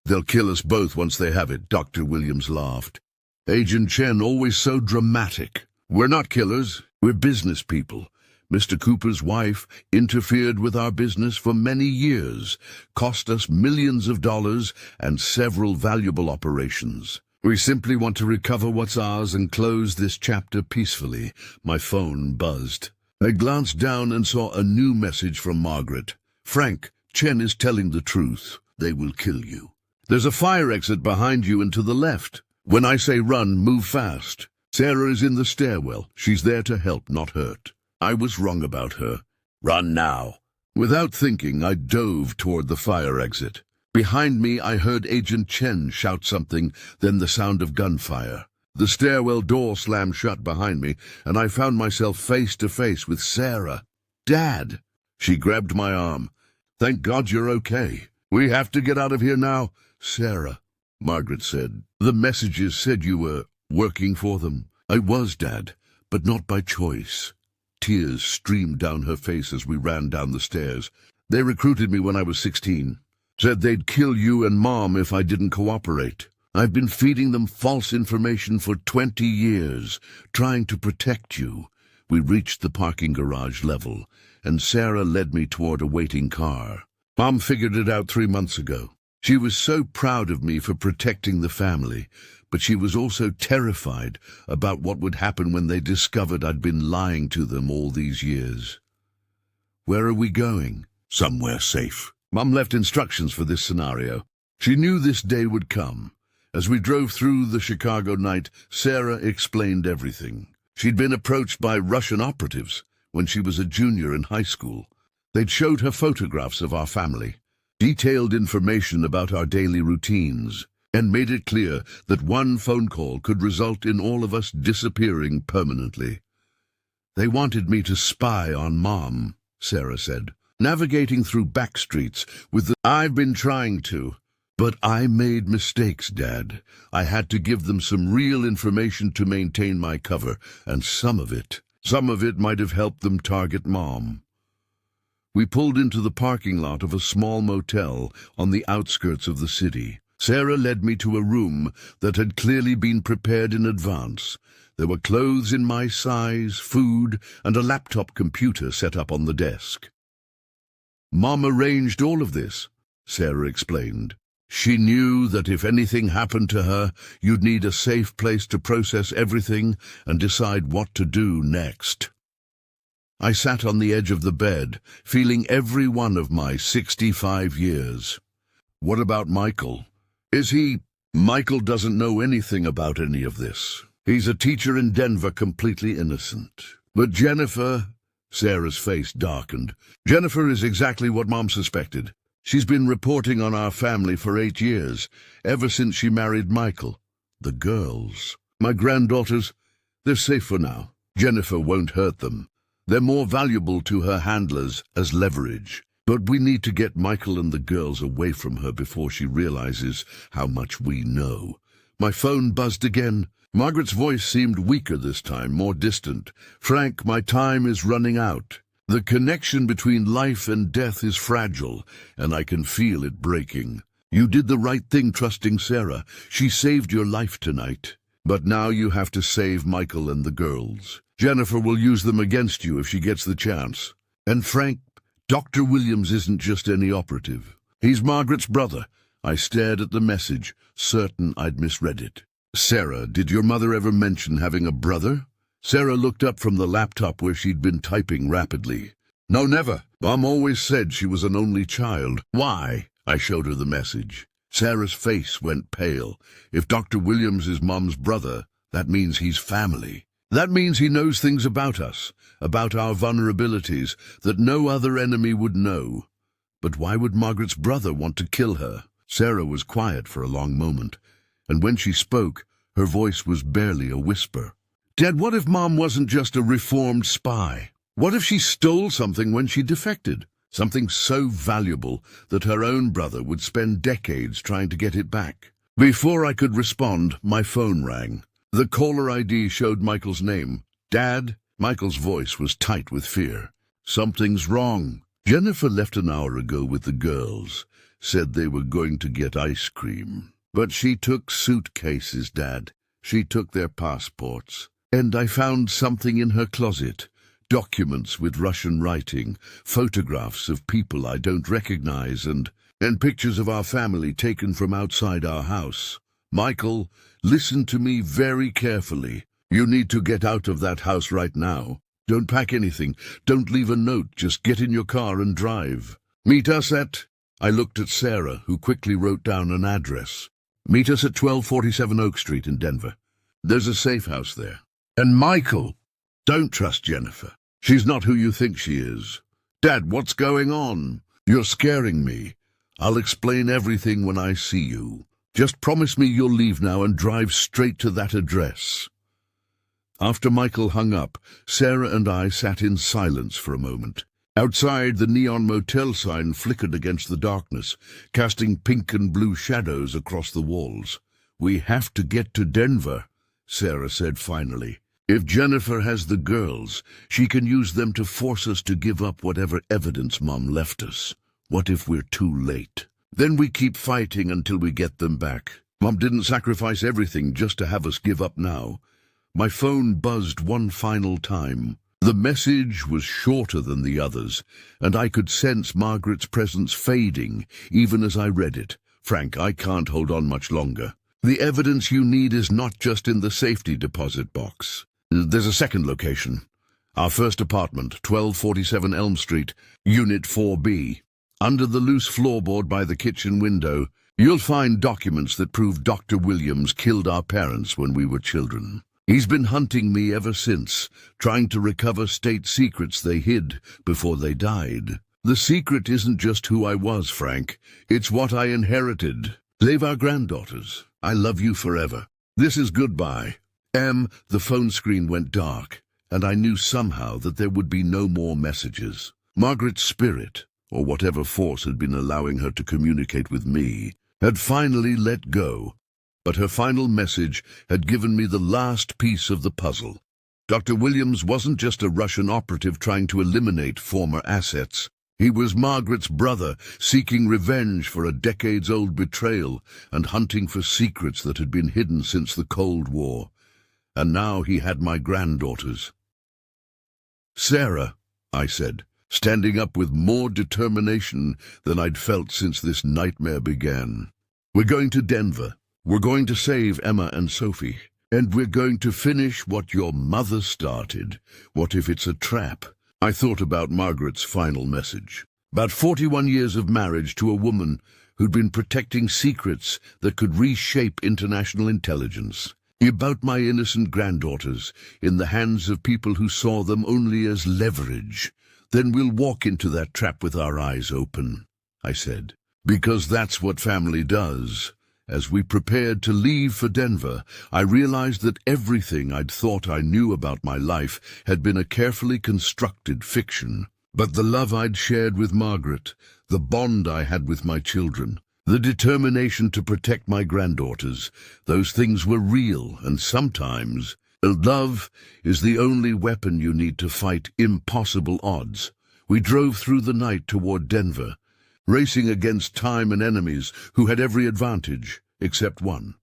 They'll kill us both once they have it, Dr. Williams laughed. Agent Chen, always so dramatic. We're not killers, we're business people. Mr. Cooper's wife interfered with our business for many years, cost us millions of dollars and several valuable operations. We simply want to recover what's ours and close this chapter peacefully. My phone buzzed. I glanced down and saw a new message from Margaret. Frank, Chen is telling the truth. They will kill you. There's a fire exit behind you and to the left. When I say run, move fast. Sarah is in the stairwell. She's there to help, not hurt. I was wrong about her. Run now. Without thinking, I dove toward the fire exit. Behind me, I heard Agent Chen shout something, then the sound of gunfire. The stairwell door slammed shut behind me, and I found myself face to face with Sarah. Dad! She grabbed my arm. Thank God you're okay. We have to get out of here now. Sarah, Margaret said. The messages said you were working for them. I was, Dad, but not by choice. Tears streamed down her face as we ran down the stairs. They recruited me when I was 16. Said they'd kill you and Mom if I didn't cooperate. I've been feeding them false information for 20 years, trying to protect you. We reached the parking garage level, and Sarah led me toward a waiting car. Mom figured it out 3 months ago. She was so proud of me for protecting the family, but she was also terrified about what would happen when they discovered I'd been lying to them all these years. Where are we going? Somewhere safe. Mom left instructions for this scenario. She knew this day would come. As we drove through the Chicago night, Sarah explained everything. She'd been approached by Russian operatives when she was a junior in high school. They'd showed her photographs of our family, detailed information about our daily routines, and made it clear that one phone call could result in all of us disappearing permanently. They wanted me to spy on Mom, Sarah said, navigating through back streets with the... I've been trying to, but I made mistakes, Dad. I had to give them some real information to maintain my cover, and some of it might have helped them target Mom. We pulled into the parking lot of a small motel on the outskirts of the city. Sarah led me to a room that had clearly been prepared in advance. There were clothes in my size, food, and a laptop computer set up on the desk. Mom arranged all of this, Sarah explained. She knew that if anything happened to her, you'd need a safe place to process everything and decide what to do next. I sat on the edge of the bed, feeling every one of my 65 years. What about Michael? Is he... Michael doesn't know anything about any of this. He's a teacher in Denver, completely innocent. But Jennifer, Sarah's face darkened. Jennifer is exactly what Mom suspected. She's been reporting on our family for 8 years, ever since she married Michael. The girls, my granddaughters, they're safe for now. Jennifer won't hurt them. They're more valuable to her handlers as leverage. But we need to get Michael and the girls away from her before she realizes how much we know. My phone buzzed again. Margaret's voice seemed weaker this time, more distant. "Frank, my time is running out. The connection between life and death is fragile, and I can feel it breaking. You did the right thing trusting Sarah. She saved your life tonight. But now you have to save Michael and the girls. Jennifer will use them against you if she gets the chance. And Frank, Dr. Williams isn't just any operative. He's Margaret's brother." I stared at the message, certain I'd misread it. "Sarah, did your mother ever mention having a brother?" Sarah looked up from the laptop where she'd been typing rapidly. "No, never. Mom always said she was an only child." "Why?" I showed her the message. Sarah's face went pale. If Dr. Williams is Mom's brother, that means he's family. That means he knows things about us, about our vulnerabilities, that no other enemy would know. But why would Margaret's brother want to kill her? Sarah was quiet for a long moment, and when she spoke, her voice was barely a whisper. "Dad, what if Mom wasn't just a reformed spy? What if she stole something when she defected? Something so valuable that her own brother would spend decades trying to get it back?" Before I could respond, my phone rang. The caller ID showed Michael's name. "Dad?" Michael's voice was tight with fear. "Something's wrong. Jennifer left an hour ago with the girls. Said they were going to get ice cream. But she took suitcases, Dad. She took their passports. And I found something in her closet. Documents with Russian writing, photographs of people I don't recognize, and pictures of our family taken from outside our house. Michael, listen to me very carefully. You need to get out of that house right now. Don't pack anything. Don't leave a note. Just get in your car and drive. Meet us at..." I looked at Sarah, who quickly wrote down an address. "Meet us at 1247 Oak Street in Denver. There's a safe house there." "And Michael, don't trust Jennifer. She's not who you think she is." "Dad, what's going on?" "You're scaring me. I'll explain everything when I see you. Just promise me you'll leave now and drive straight to that address." After Michael hung up, Sarah and I sat in silence for a moment. Outside, the neon motel sign flickered against the darkness, casting pink and blue shadows across the walls. "We have to get to Denver," Sarah said finally. "If Jennifer has the girls, she can use them to force us to give up whatever evidence Mom left us. What if we're too late? Then we keep fighting until we get them back. Mom didn't sacrifice everything just to have us give up now." My phone buzzed one final time. The message was shorter than the others, and I could sense Margaret's presence fading even as I read it. "Frank, I can't hold on much longer. The evidence you need is not just in the safety deposit box. There's a second location. Our first apartment, 1247 Elm Street, Unit 4B. Under the loose floorboard by the kitchen window, you'll find documents that prove Dr. Williams killed our parents when we were children. He's been hunting me ever since, trying to recover state secrets they hid before they died. The secret isn't just who I was, Frank. It's what I inherited. Save our granddaughters. I love you forever. This is goodbye." The phone screen went dark, and I knew somehow that there would be no more messages. Margaret's spirit, or whatever force had been allowing her to communicate with me, had finally let go. But her final message had given me the last piece of the puzzle. Dr. Williams wasn't just a Russian operative trying to eliminate former assets. He was Margaret's brother, seeking revenge for a decades-old betrayal and hunting for secrets that had been hidden since the Cold War. And now he had my granddaughters. "Sarah," I said, standing up with more determination than I'd felt since this nightmare began. "We're going to Denver. We're going to save Emma and Sophie. And we're going to finish what your mother started. What if it's a trap?" I thought about Margaret's final message. About 41 years of marriage to a woman who'd been protecting secrets that could reshape international intelligence. About my innocent granddaughters, in the hands of people who saw them only as leverage. Then we'll walk into that trap with our eyes open, I said. Because that's what family does. As we prepared to leave for Denver, I realized that everything I'd thought I knew about my life had been a carefully constructed fiction. But the love I'd shared with Margaret, the bond I had with my children, the determination to protect my granddaughters, those things were real, and sometimes love is the only weapon you need to fight impossible odds. We drove through the night toward Denver, racing against time and enemies who had every advantage, except one.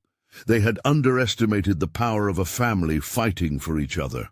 They had underestimated the power of a family fighting for each other.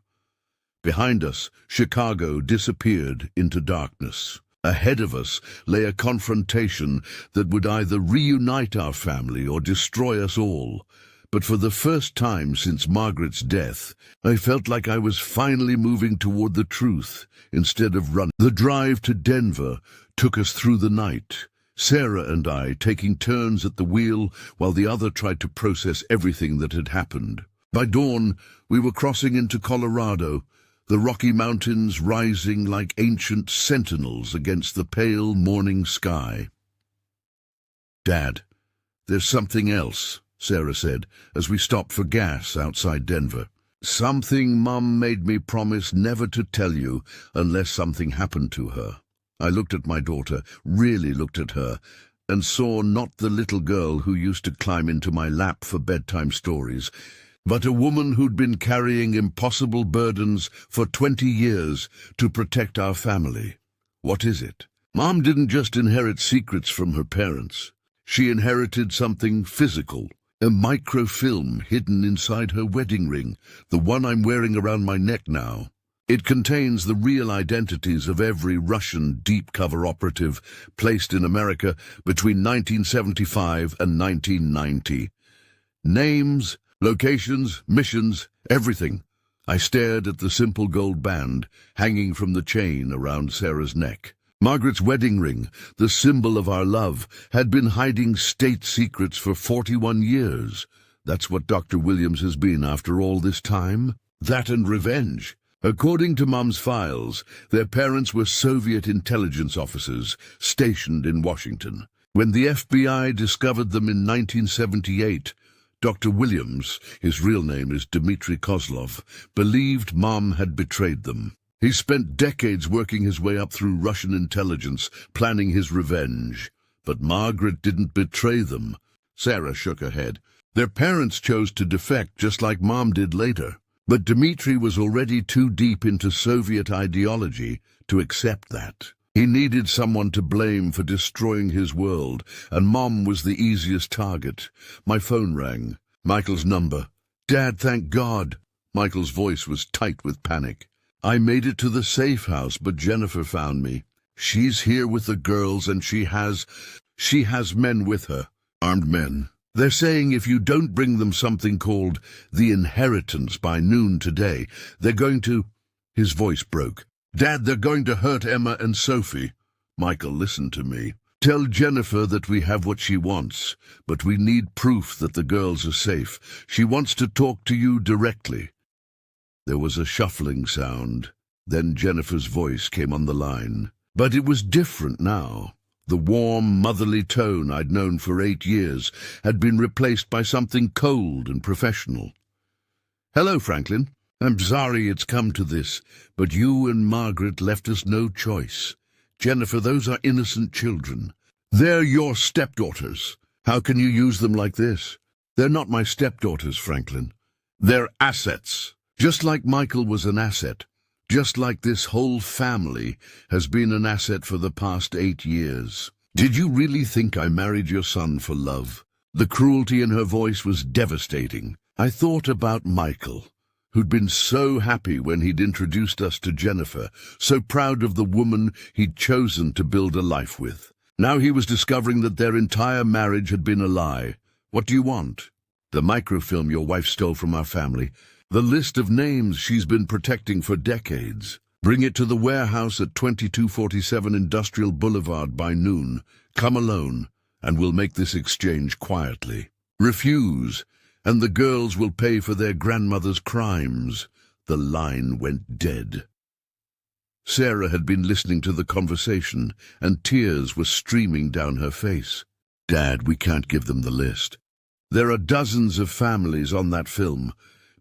Behind us, Chicago disappeared into darkness. Ahead of us lay a confrontation that would either reunite our family or destroy us all. But for the first time since Margaret's death, I felt like I was finally moving toward the truth instead of running. The drive to Denver took us through the night, Sarah and I taking turns at the wheel while the other tried to process everything that had happened. By dawn, we were crossing into Colorado, the Rocky Mountains rising like ancient sentinels against the pale morning sky. "Dad, there's something else," Sarah said, as we stopped for gas outside Denver. "Something Mum made me promise never to tell you unless something happened to her." I looked at my daughter, really looked at her, and saw not the little girl who used to climb into my lap for bedtime stories, but a woman who'd been carrying impossible burdens for 20 years to protect our family. "What is it?" Mom didn't just inherit secrets from her parents. She inherited something physical, a microfilm hidden inside her wedding ring, the one I'm wearing around my neck now. It contains the real identities of every Russian deep-cover operative placed in America between 1975 and 1990. Names, locations, missions, everything. I stared at the simple gold band hanging from the chain around Sarah's neck. Margaret's wedding ring, the symbol of our love, had been hiding state secrets for 41 years. That's what Dr. Williams has been after all this time. That and revenge. According to Mum's files, their parents were Soviet intelligence officers stationed in Washington. When the FBI discovered them in 1978, Dr. Williams, his real name is Dmitry Kozlov, believed Mum had betrayed them. He spent decades working his way up through Russian intelligence, planning his revenge. But Margaret didn't betray them. Sarah shook her head. Their parents chose to defect just like Mom did later. But Dmitry was already too deep into Soviet ideology to accept that. He needed someone to blame for destroying his world, and Mom was the easiest target. My phone rang. Michael's number. "Dad, thank God." Michael's voice was tight with panic. "I made it to the safe house, but Jennifer found me. She's here with the girls, and she has men with her. Armed men. They're saying if you don't bring them something called the inheritance by noon today, they're going to—" His voice broke. "Dad, they're going to hurt Emma and Sophie." Michael, listen to me. "Tell Jennifer that we have what she wants, but we need proof that the girls are safe. She wants to talk to you directly." There was a shuffling sound. Then Jennifer's voice came on the line. But it was different now. The warm, motherly tone I'd known for 8 years had been replaced by something cold and professional. "Hello, Franklin. I'm sorry it's come to this, but you and Margaret left us no choice. Jennifer, those are innocent children. They're your stepdaughters. How can you use them like this? They're not my stepdaughters, Franklin. They're assets. Just like Michael was an asset. Just like this whole family has been an asset for the past 8 years. Did you really think I married your son for love?" The cruelty in her voice was devastating. I thought about Michael, who'd been so happy when he'd introduced us to Jennifer, so proud of the woman he'd chosen to build a life with. Now he was discovering that their entire marriage had been a lie. "What do you want?" "The microfilm your wife stole from our family. The list of names she's been protecting for decades. Bring it to the warehouse at 2247 Industrial Boulevard by noon. Come alone, and we'll make this exchange quietly. Refuse, and the girls will pay for their grandmother's crimes." The line went dead. Sarah had been listening to the conversation, and tears were streaming down her face. "Dad, we can't give them the list. There are dozens of families on that film.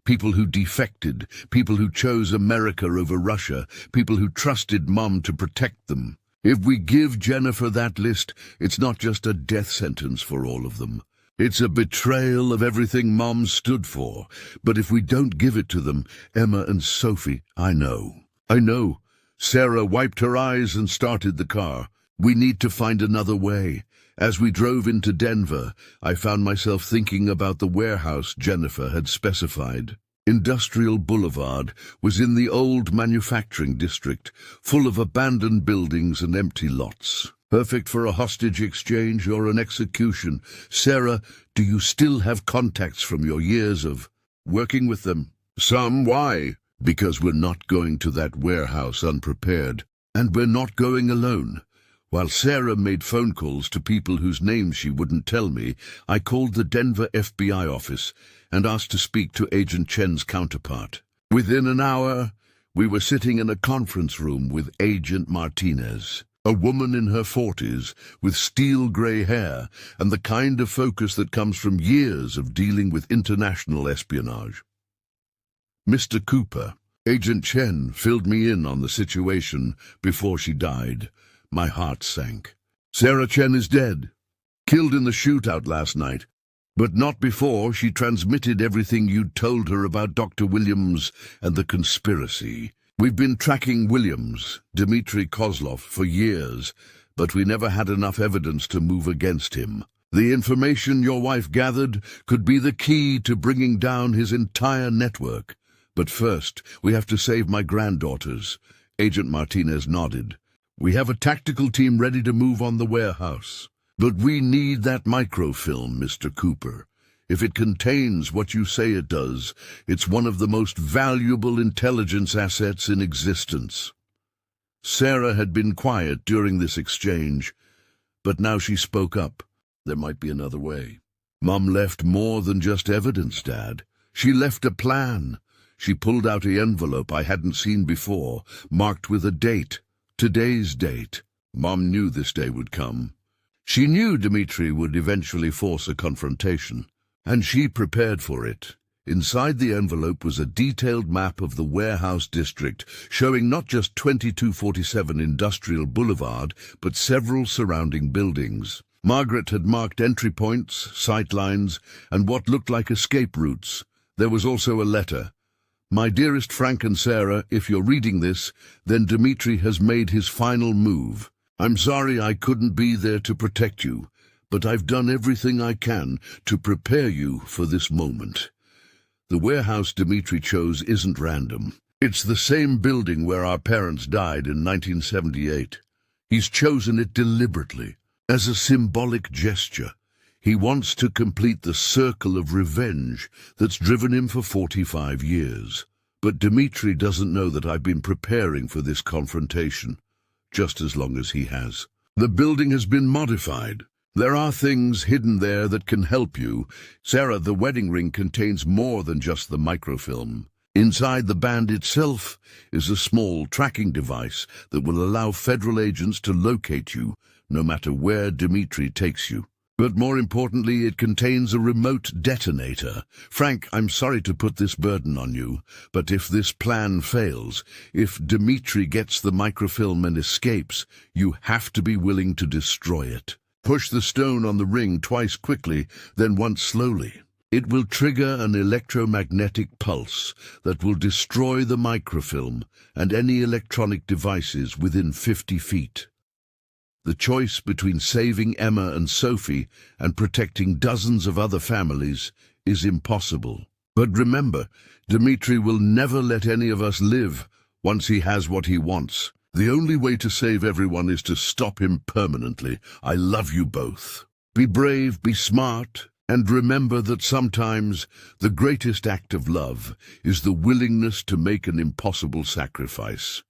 People who defected, people who chose America over Russia, people who trusted Mom to protect them. If we give Jennifer that list, it's not just a death sentence for all of them. It's a betrayal of everything Mom stood for. But if we don't give it to them, Emma and Sophie, I know. Sarah wiped her eyes and started the car. We need to find another way. As we drove into Denver, I found myself thinking about the warehouse Jennifer had specified. Industrial Boulevard was in the old manufacturing district, full of abandoned buildings and empty lots. Perfect for a hostage exchange or an execution. Sarah, do you still have contacts from your years of working with them? Some. Why? Because we're not going to that warehouse unprepared. And we're not going alone. While Sarah made phone calls to people whose names she wouldn't tell me, I called the Denver FBI office and asked to speak to Agent Chen's counterpart. Within an hour, we were sitting in a conference room with Agent Martinez, a woman in her 40s with steel-gray hair and the kind of focus that comes from years of dealing with international espionage. Mr. Cooper, Agent Chen filled me in on the situation before she died. My heart sank. Sarah Chen is dead, killed in the shootout last night, but not before she transmitted everything you'd told her about Dr. Williams and the conspiracy. We've been tracking Williams, Dmitry Kozlov, for years, but we never had enough evidence to move against him. The information your wife gathered could be the key to bringing down his entire network. But first, we have to save my granddaughters. Agent Martinez nodded. We have a tactical team ready to move on the warehouse. But we need that microfilm, Mr. Cooper. If it contains what you say it does, it's one of the most valuable intelligence assets in existence. Sarah had been quiet during this exchange, but now she spoke up. There might be another way. Mom left more than just evidence, Dad. She left a plan. She pulled out an envelope I hadn't seen before, marked with a date. Today's date. Mom knew this day would come. She knew Dmitry would eventually force a confrontation, and she prepared for it. Inside the envelope was a detailed map of the warehouse district, showing not just 2247 Industrial Boulevard, but several surrounding buildings. Margaret had marked entry points, sight lines, and what looked like escape routes. There was also a letter. My dearest Frank and Sarah, if you're reading this, then Dmitry has made his final move. I'm sorry I couldn't be there to protect you, but I've done everything I can to prepare you for this moment. The warehouse Dmitry chose isn't random. It's the same building where our parents died in 1978. He's chosen it deliberately, as a symbolic gesture. He wants to complete the circle of revenge that's driven him for 45 years. But Dmitry doesn't know that I've been preparing for this confrontation, just as long as he has. The building has been modified. There are things hidden there that can help you. Sarah, the wedding ring contains more than just the microfilm. Inside the band itself is a small tracking device that will allow federal agents to locate you, no matter where Dmitry takes you. But more importantly, it contains a remote detonator. Frank, I'm sorry to put this burden on you, but if this plan fails, if Dmitry gets the microfilm and escapes, you have to be willing to destroy it. Push the stone on the ring twice quickly, then once slowly. It will trigger an electromagnetic pulse that will destroy the microfilm and any electronic devices within 50 feet. The choice between saving Emma and Sophie and protecting dozens of other families is impossible. But remember, Dmitry will never let any of us live once he has what he wants. The only way to save everyone is to stop him permanently. I love you both. Be brave, be smart, and remember that sometimes the greatest act of love is the willingness to make an impossible sacrifice.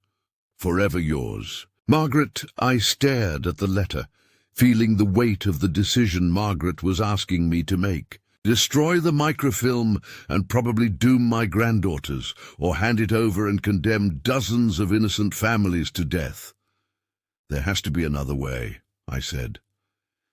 Forever yours. Margaret, I stared at the letter, feeling the weight of the decision Margaret was asking me to make. Destroy the microfilm and probably doom my granddaughters, or hand it over and condemn dozens of innocent families to death. There has to be another way, I said.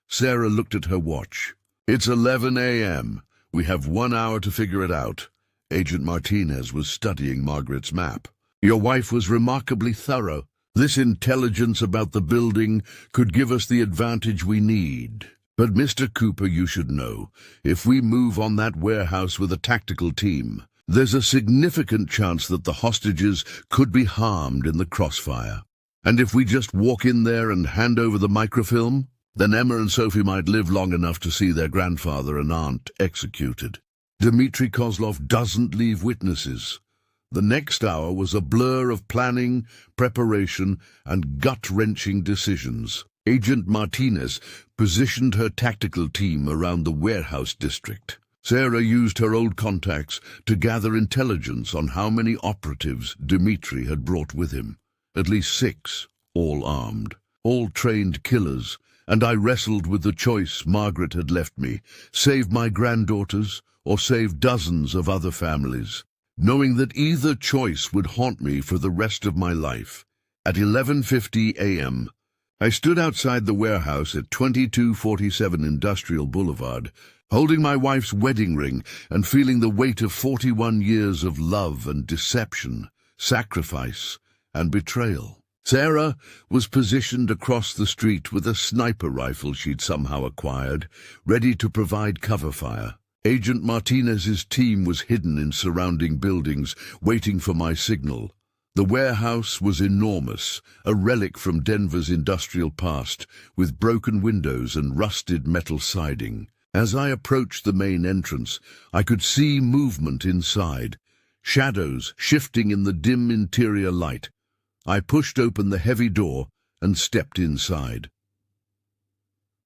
Sarah looked at her watch. It's 11 a.m. We have 1 hour to figure it out. Agent Martinez was studying Margaret's map. Your wife was remarkably thorough. This intelligence about the building could give us the advantage we need. But, Mr. Cooper, you should know, if we move on that warehouse with a tactical team, there's a significant chance that the hostages could be harmed in the crossfire. And if we just walk in there and hand over the microfilm, then Emma and Sophie might live long enough to see their grandfather and aunt executed. Dmitry Kozlov doesn't leave witnesses. The next hour was a blur of planning, preparation, and gut-wrenching decisions. Agent Martinez positioned her tactical team around the warehouse district. Sarah used her old contacts to gather intelligence on how many operatives Dmitry had brought with him. At least 6, all armed, all trained killers, and I wrestled with the choice Margaret had left me: save my granddaughters or save dozens of other families, knowing that either choice would haunt me for the rest of my life. At 11:50 a.m., I stood outside the warehouse at 2247 Industrial Boulevard, holding my wife's wedding ring and feeling the weight of 41 years of love and deception, sacrifice and betrayal. Sarah was positioned across the street with a sniper rifle she'd somehow acquired, ready to provide cover fire. Agent Martinez's team was hidden in surrounding buildings, waiting for my signal. The warehouse was enormous, a relic from Denver's industrial past, with broken windows and rusted metal siding. As I approached the main entrance, I could see movement inside, shadows shifting in the dim interior light. I pushed open the heavy door and stepped inside.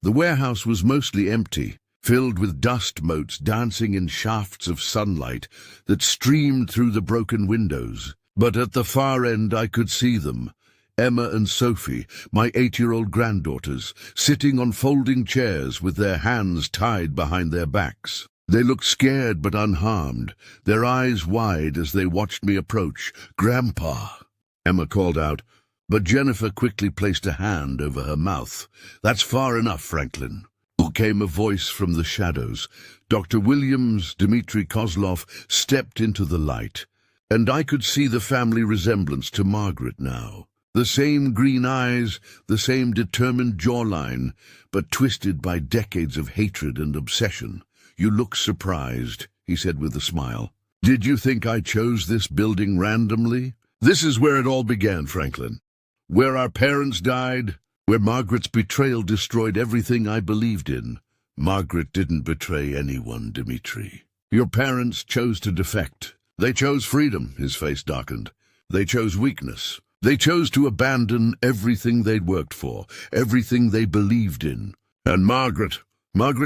The warehouse was mostly empty, filled with dust motes dancing in shafts of sunlight that streamed through the broken windows. But at the far end I could see them, Emma and Sophie, my 8-year-old granddaughters, sitting on folding chairs with their hands tied behind their backs. They looked scared but unharmed, their eyes wide as they watched me approach. "Grandpa," Emma called out, but Jennifer quickly placed a hand over her mouth. "That's far enough, Franklin," came a voice from the shadows. Dr. Williams, Dmitry Kozlov, stepped into the light, and I could see the family resemblance to Margaret now. The same green eyes, the same determined jawline, but twisted by decades of hatred and obsession. "You look surprised," he said with a smile. "Did you think I chose this building randomly? This is where it all began, Franklin. Where our parents died, where Margaret's betrayal destroyed everything I believed in. Margaret didn't betray anyone, Dmitry. Your parents chose to defect. They chose freedom." His face darkened. "They chose weakness. They chose to abandon everything they'd worked for, everything they believed in. And Margaret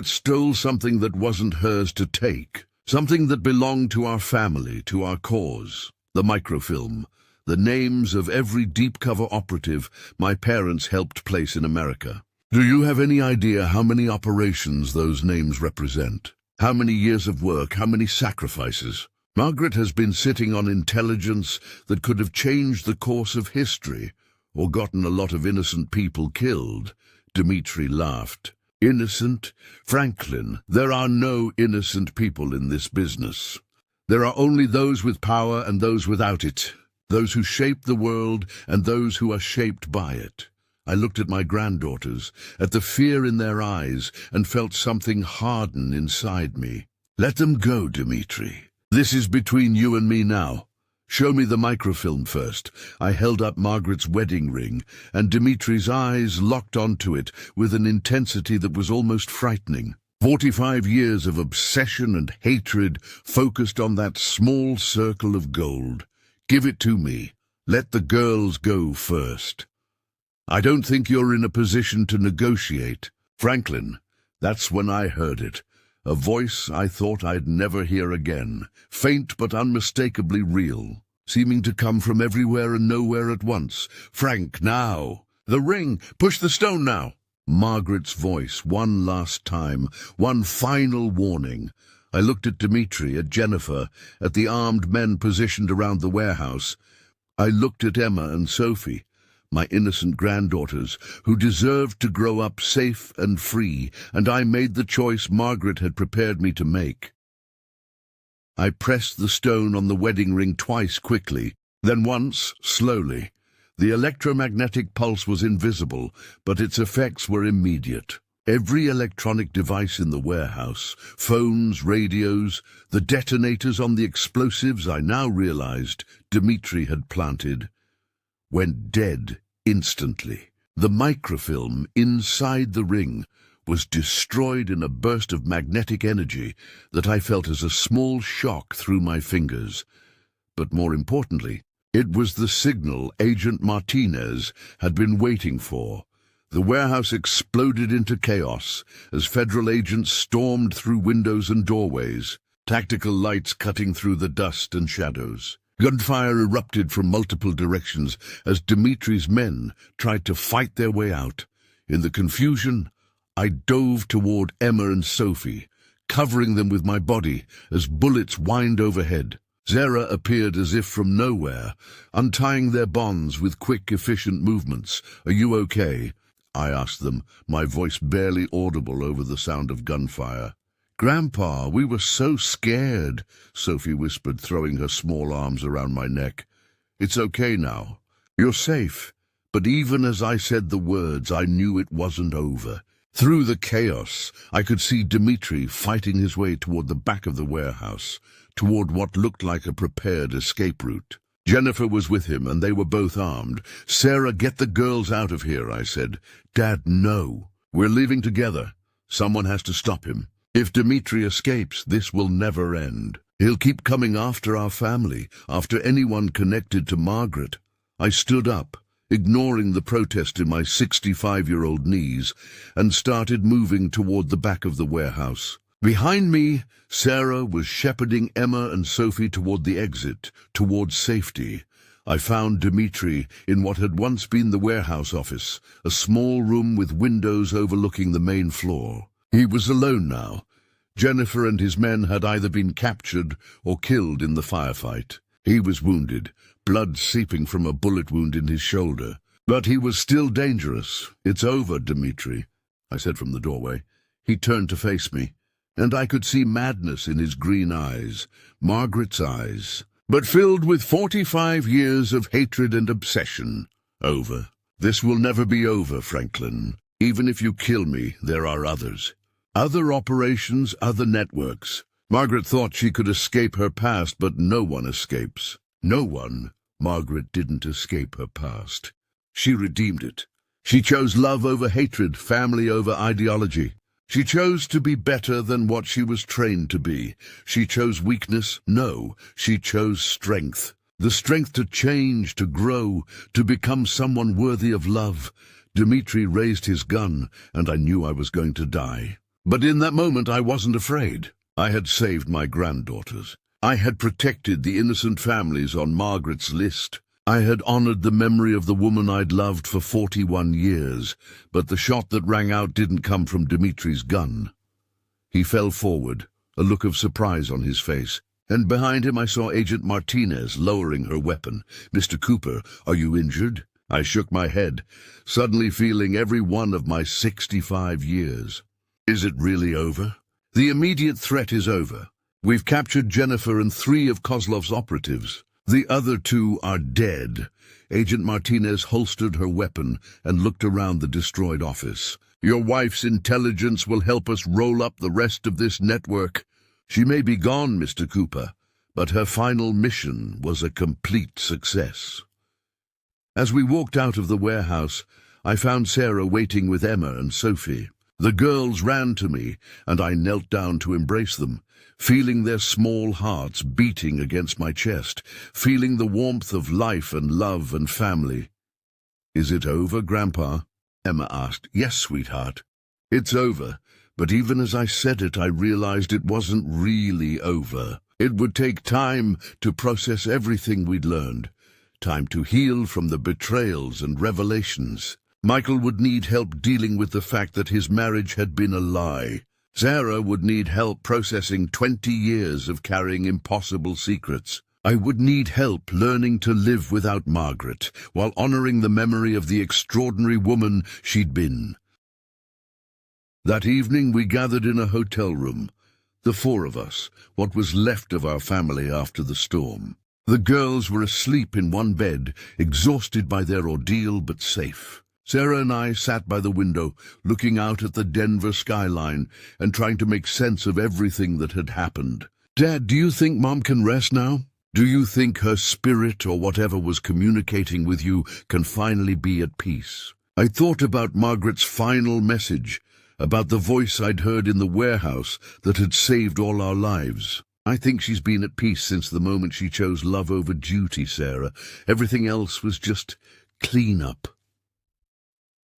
stole something that wasn't hers to take, something that belonged to our family, to our cause. The microfilm, the names of every deep-cover operative my parents helped place in America. Do you have any idea how many operations those names represent? How many years of work, how many sacrifices? Margaret has been sitting on intelligence that could have changed the course of history, or gotten a lot of innocent people killed." Dmitry laughed. "Innocent? Franklin, there are no innocent people in this business. There are only those with power and those without it, those who shape the world and those who are shaped by it." I looked at my granddaughters, at the fear in their eyes, and felt something harden inside me. "Let them go, Dmitry. This is between you and me now. Show me the microfilm first." I held up Margaret's wedding ring, and Dmitry's eyes locked onto it with an intensity that was almost frightening. 45 years of obsession and hatred focused on that small circle of gold. "Give it to me. Let the girls go first." "I don't think you're in a position to negotiate." "Franklin," that's when I heard it. A voice I thought I'd never hear again, faint but unmistakably real, seeming to come from everywhere and nowhere at once. "Frank, now! The ring! Push the stone now!" Margaret's voice, one last time, one final warning. I looked at Dimitri, at Jennifer, at the armed men positioned around the warehouse. I looked at Emma and Sophie, my innocent granddaughters, who deserved to grow up safe and free, and I made the choice Margaret had prepared me to make. I pressed the stone on the wedding ring twice quickly, then once slowly. The electromagnetic pulse was invisible, but its effects were immediate. Every electronic device in the warehouse, phones, radios, the detonators on the explosives I now realized Dimitri had planted, went dead instantly. The microfilm inside the ring was destroyed in a burst of magnetic energy that I felt as a small shock through my fingers. But more importantly, it was the signal Agent Martinez had been waiting for. The warehouse exploded into chaos as federal agents stormed through windows and doorways, tactical lights cutting through the dust and shadows. Gunfire erupted from multiple directions as Dimitri's men tried to fight their way out. In the confusion, I dove toward Emma and Sophie, covering them with my body as bullets whined overhead. Zara appeared as if from nowhere, untying their bonds with quick, efficient movements. "Are you okay?" I asked them, my voice barely audible over the sound of gunfire. "Grandpa, we were so scared," Sophie whispered, throwing her small arms around my neck. "It's okay now. You're safe." But even as I said the words, I knew it wasn't over. Through the chaos, I could see Dimitri fighting his way toward the back of the warehouse, toward what looked like a prepared escape route. Jennifer was with him, and they were both armed. "Sarah, get the girls out of here," I said. "Dad, no. We're leaving together. Someone has to stop him. If Dimitri escapes, this will never end. He'll keep coming after our family, after anyone connected to Margaret." I stood up, ignoring the protest in my 65-year-old knees, and started moving toward the back of the warehouse. Behind me, Sarah was shepherding Emma and Sophie toward the exit, toward safety. I found Dimitri in what had once been the warehouse office, a small room with windows overlooking the main floor. He was alone now. Jennifer and his men had either been captured or killed in the firefight. He was wounded, blood seeping from a bullet wound in his shoulder. But he was still dangerous. "It's over, Dimitri," I said from the doorway. He turned to face me, and I could see madness in his green eyes, Margaret's eyes, but filled with 45 years of hatred and obsession. "Over. This will never be over, Franklin. Even if you kill me, there are others. Other operations, other networks. Margaret thought she could escape her past, but no one escapes. No one. Margaret didn't escape her past. She redeemed it. She chose love over hatred, family over ideology. She chose to be better than what she was trained to be. She chose weakness? No, she chose strength. The strength to change, to grow, to become someone worthy of love. Dimitri raised his gun, and I knew I was going to die. But in that moment I wasn't afraid. I had saved my granddaughters. I had protected the innocent families on Margaret's list. I had honored the memory of the woman I'd loved for 41 years, but the shot that rang out didn't come from Dimitri's gun. He fell forward, a look of surprise on his face, and behind him I saw Agent Martinez lowering her weapon. "Mr. Cooper, are you injured?" I shook my head, suddenly feeling every one of my 65 years. "Is it really over?" "The immediate threat is over. We've captured Jennifer and 3 of Kozlov's operatives. The other 2 are dead." Agent Martinez holstered her weapon and looked around the destroyed office. "Your wife's intelligence will help us roll up the rest of this network. She may be gone, Mr. Cooper, but her final mission was a complete success." As we walked out of the warehouse, I found Sarah waiting with Emma and Sophie. The girls ran to me, and I knelt down to embrace them, feeling their small hearts beating against my chest, feeling the warmth of life and love and family. "Is it over, Grandpa?" Emma asked. "Yes, sweetheart. It's over." But even as I said it, I realized it wasn't really over. It would take time to process everything we'd learned, time to heal from the betrayals and revelations. Michael would need help dealing with the fact that his marriage had been a lie. Sarah would need help processing 20 years of carrying impossible secrets. I would need help learning to live without Margaret, while honoring the memory of the extraordinary woman she'd been. That evening we gathered in a hotel room, the four of us, what was left of our family after the storm. The girls were asleep in one bed, exhausted by their ordeal but safe. Sarah and I sat by the window, looking out at the Denver skyline and trying to make sense of everything that had happened. "Dad, do you think Mom can rest now? Do you think her spirit or whatever was communicating with you can finally be at peace?" I thought about Margaret's final message, about the voice I'd heard in the warehouse that had saved all our lives. "I think she's been at peace since the moment she chose love over duty, Sarah. Everything else was just clean-up."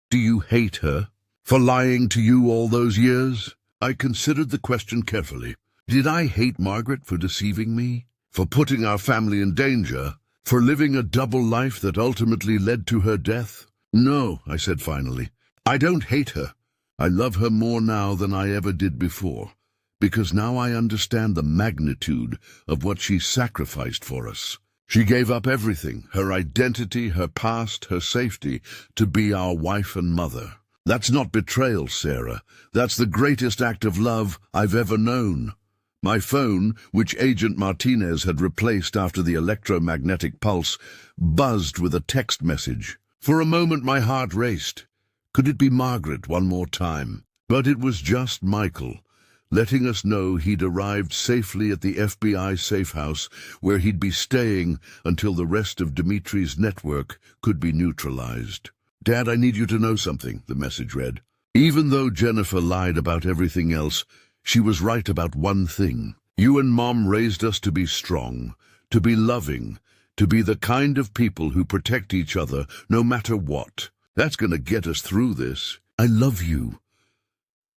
"Do you hate her for lying to you all those years?" I considered the question carefully. Did I hate Margaret for deceiving me? For putting our family in danger? For living a double life that ultimately led to her death? "No," I said finally. "I don't hate her. I love her more now than I ever did before, because now I understand the magnitude of what she sacrificed for us. She gave up everything, her identity, her past, her safety, to be our wife and mother. That's not betrayal, Sarah. That's the greatest act of love I've ever known." My phone, which Agent Martinez had replaced after the electromagnetic pulse, buzzed with a text message. For a moment my heart raced. Could it be Margaret one more time? But it was just Michael, letting us know he'd arrived safely at the FBI safe house, where he'd be staying until the rest of Dimitri's network could be neutralized. "Dad, I need you to know something," the message read. "Even though Jennifer lied about everything else, she was right about one thing. You and Mom raised us to be strong, to be loving, to be the kind of people who protect each other no matter what. That's going to get us through this. I love you."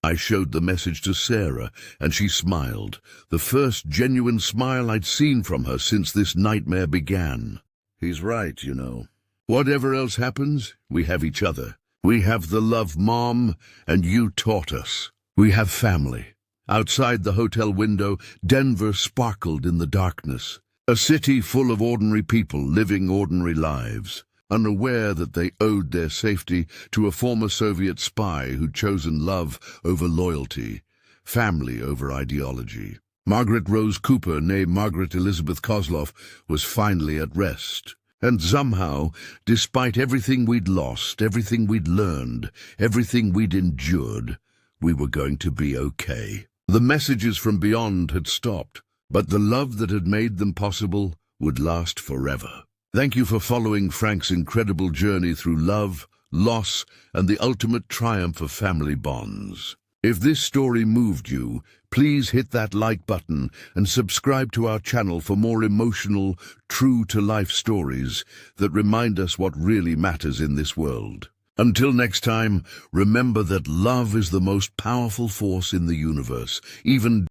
I showed the message to Sarah, and she smiled, the first genuine smile I'd seen from her since this nightmare began. "He's right, you know. Whatever else happens, we have each other. We have the love Mom and you taught us. We have family." Outside the hotel window, Denver sparkled in the darkness. A city full of ordinary people living ordinary lives, unaware that they owed their safety to a former Soviet spy who'd chosen love over loyalty, family over ideology. Margaret Rose Cooper, née Margaret Elizabeth Kozlov, was finally at rest. And somehow, despite everything we'd lost, everything we'd learned, everything we'd endured, we were going to be okay. The messages from beyond had stopped, but the love that had made them possible would last forever. Thank you for following Frank's incredible journey through love, loss, and the ultimate triumph of family bonds. If this story moved you, please hit that like button and subscribe to our channel for more emotional, true-to-life stories that remind us what really matters in this world. Until next time, remember that love is the most powerful force in the universe, even